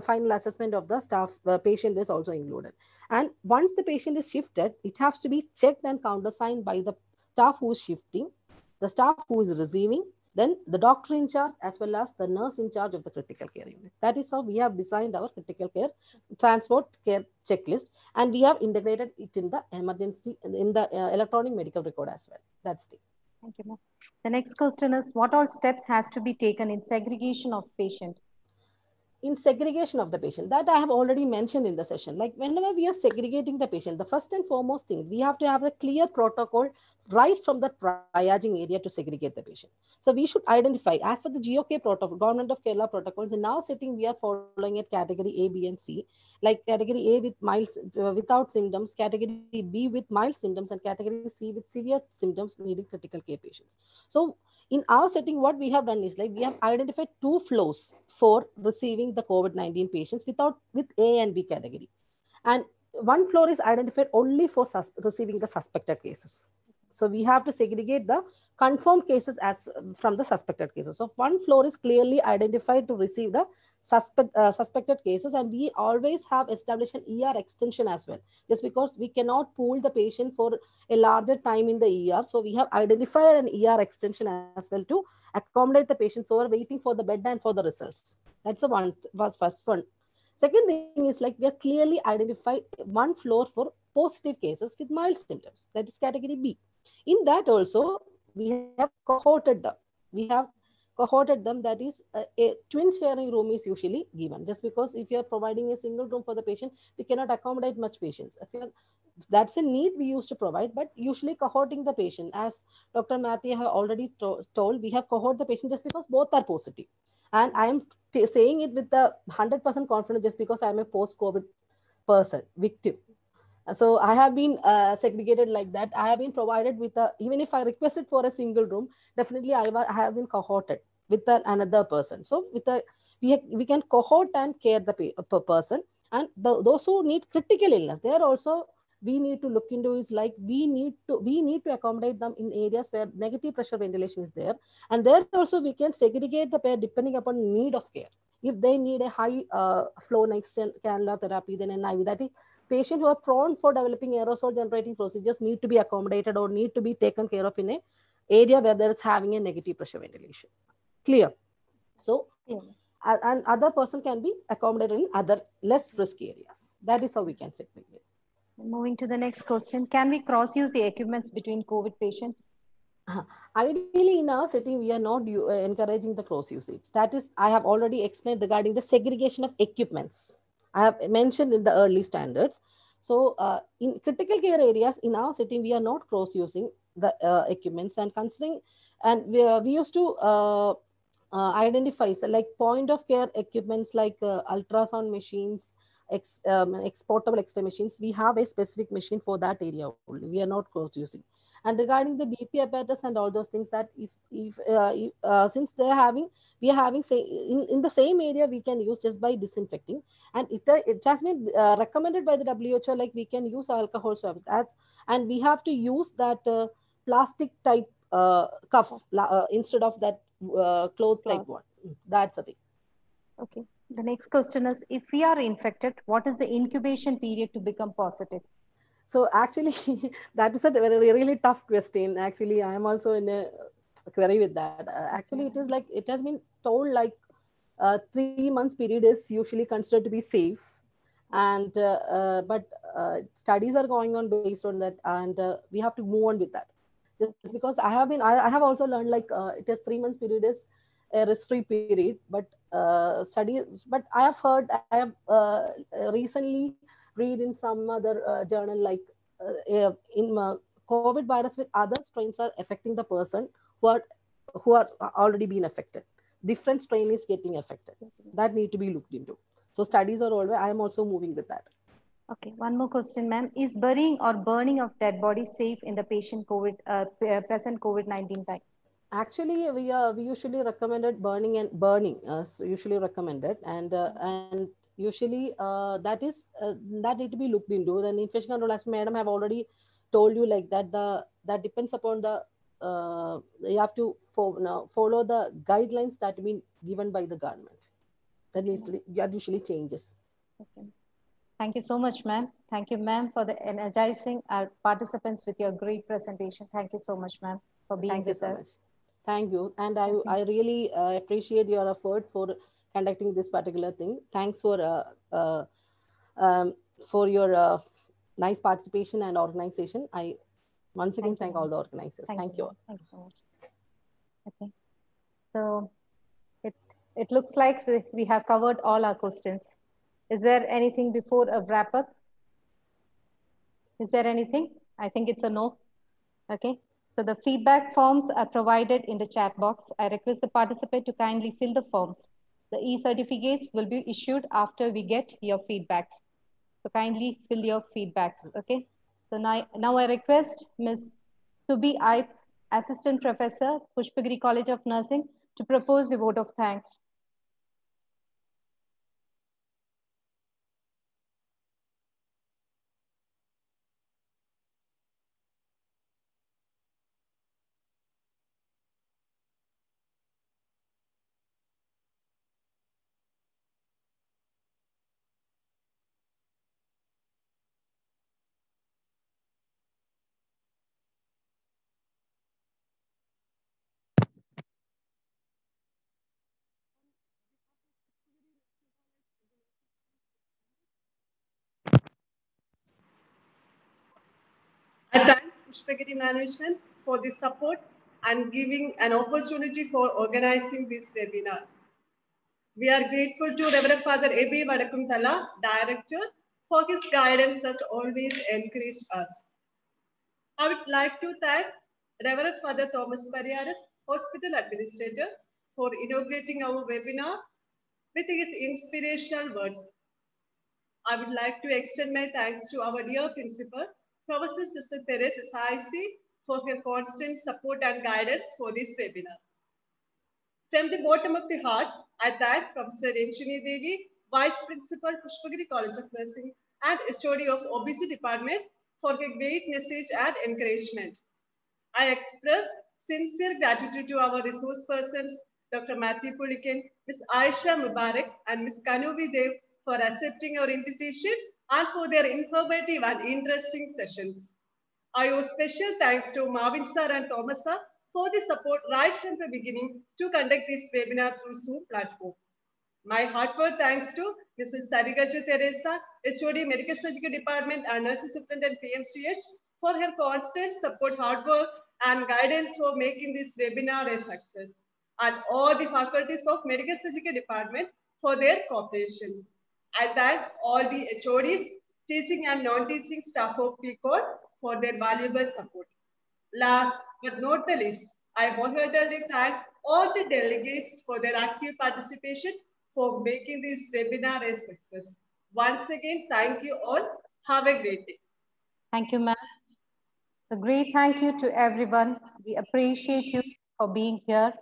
final assessment of the staff patient is also included. And once the patient is shifted, it has to be checked and countersigned by the staff who is shifting, the staff who is receiving, then the doctor in charge, as well as the nurse in charge of the critical care unit. That is how we have designed our critical care transport care checklist, and we have integrated it in the emergency, in the electronic medical record as well. That's the. Thank you, ma'am. The next question is, what all steps has to be taken in segregation of patient? In segregation of the patient, that I have already mentioned in the session. Like whenever we are segregating the patient, the first and foremost thing, we have to have a clear protocol right from the triaging area to segregate the patient. So we should identify, as per the GOK protocol, Government of Kerala protocols, in our setting, we are following it category A, B, and C. Like category A with mild, without symptoms, category B with mild symptoms, and category C with severe symptoms needing critical care patients. So in our setting, what we have done is like we have identified 2 floors for receiving the COVID-19 patients with A and B category. And 1 floor is identified only for receiving the suspected cases. So we have to segregate the confirmed cases as from the suspected cases. So 1 floor is clearly identified to receive the suspected cases, and we always have established an ER extension as well, just because we cannot pool the patient for a larger time in the ER. So we have identified an ER extension as well to accommodate the patients who are waiting for the bed and for the results. That's the first one. Second thing is like we have clearly identified 1 floor for positive cases with mild symptoms. That is category B. In that also, we have cohorted them. We have cohorted them, that is a twin sharing room is usually given, just because if you are providing a single room for the patient, we cannot accommodate much patients. If you're, that's a need we used to provide, but usually cohorting the patient, as Dr. Matthew have already told, we have cohort the patient just because both are positive. And I am saying it with the 100% confidence just because I am a post-COVID person, victim. So I have been segregated like that. I have been provided with a, even if I requested for a single room, definitely I have been cohorted with another person. So with a, we can cohort and care the person. And those who need critical illness, they are also, we need to look into is like, we need to accommodate them in areas where negative pressure ventilation is there. And there also we can segregate the pair depending upon need of care. If they need a high flow next cannula therapy, then an IV, that is, patients who are prone for developing aerosol generating procedures need to be accommodated or need to be taken care of in a area where there is having a negative pressure ventilation. Clear? So, and other person can be accommodated in other less risky areas. That is how we can segregate. Moving to the next question, can we cross use the equipments between COVID patients? Ideally, in our setting, we are not encouraging the cross usage. That is, I have already explained regarding the segregation of equipments. I have mentioned in the early standards. So in critical care areas, in our setting, we are not cross using the equipments, and considering, and we used to identify, so like point of care equipments like ultrasound machines, exportable X-ray machines. We have a specific machine for that area only. We are not cross using. And regarding the BP apparatus and all those things, that since they're having, we are having, say, in the same area, we can use just by disinfecting. And it has been recommended by the WHO, like we can use alcohol swabs, and we have to use that plastic type cuffs instead of that cloth type one. That's the thing. Okay. The next question is, if we are infected, what is the incubation period to become positive? So actually, that is a really, really tough question. Actually, I am also in a query with that. Actually, it is like, it has been told like 3 months period is usually considered to be safe. And but studies are going on based on that, and we have to move on with that. Just because I have also learned like it is 3 months period is a risk-free period, but but I have heard, I have recently read in some other journal, like in COVID virus with other strains are affecting the person who are already been affected. Different strain is getting affected. That need to be looked into. So studies are always, I am also moving with that. Okay, one more question, ma'am. Is burying or burning of dead bodies safe in the patient present COVID-19 time? Actually, we usually recommended burning usually recommended, and usually that need to be looked into. Then infection control, as madam have already told you, like that depends upon the you have to follow the guidelines that have been given by the government. That usually changes. Okay. Thank you so much, ma'am. Thank you, ma'am, for the energizing our participants with your great presentation. Thank you so much, ma'am, for being with us. Thank you so much. Thank you. And I really appreciate your effort for conducting this particular thing. Thanks for your nice participation and organization. I once again thank all the organizers. Thank you. Thank you so much. Okay. So it looks like we have covered all our questions. Is there anything before a wrap up? Is there anything? I think it's a no. Okay. So the feedback forms are provided in the chat box. I request the participant to kindly fill the forms. The e-certificates will be issued after we get your feedbacks. So kindly fill your feedbacks. Okay. So now I request Ms. Subi Aip, Assistant Professor, Pushpagiri College of Nursing, to propose the vote of thanks. Pushpagiri management for the support and giving an opportunity for organizing this webinar. We are grateful to Reverend Father A.B. Vadakumtala, Director, for his guidance has always encouraged us. I would like to thank Reverend Father Thomas Pariyar, Hospital Administrator, for inaugurating our webinar with his inspirational words. I would like to extend my thanks to our dear Principal, Professor Sister Therese S.I.C., for her constant support and guidance for this webinar. From the bottom of the heart, I thank Professor Enchini Devi, Vice Principal, Pushpagiri College of Nursing and HOD of OBC Department for her great message and encouragement. I express sincere gratitude to our resource persons, Dr. Matthew Pulikin, Ms. Aisha Mubarak, and Ms. Kanuvi Dev for accepting our invitation and for their informative and interesting sessions. I owe special thanks to Marvin sir and Thomas sir for the support right from the beginning to conduct this webinar through Zoom platform. My heartfelt thanks to Mrs. Sarigaja Teresa, HOD Medical Surgical Department and Nursing Superintendent PMCH for her constant support, hard work and guidance for making this webinar a success, and all the faculties of Medical Surgical Department for their cooperation. I thank all the HODs, teaching and non-teaching staff of PCOD for their valuable support. Last but not the least, I wholeheartedly thank all the delegates for their active participation for making this webinar a success. Once again, thank you all. Have a great day. Thank you, ma'am. A great thank you to everyone. We appreciate you for being here.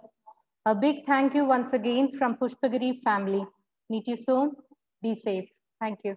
A big thank you once again from Pushpagiri family. Meet you soon. Be safe. Thank you.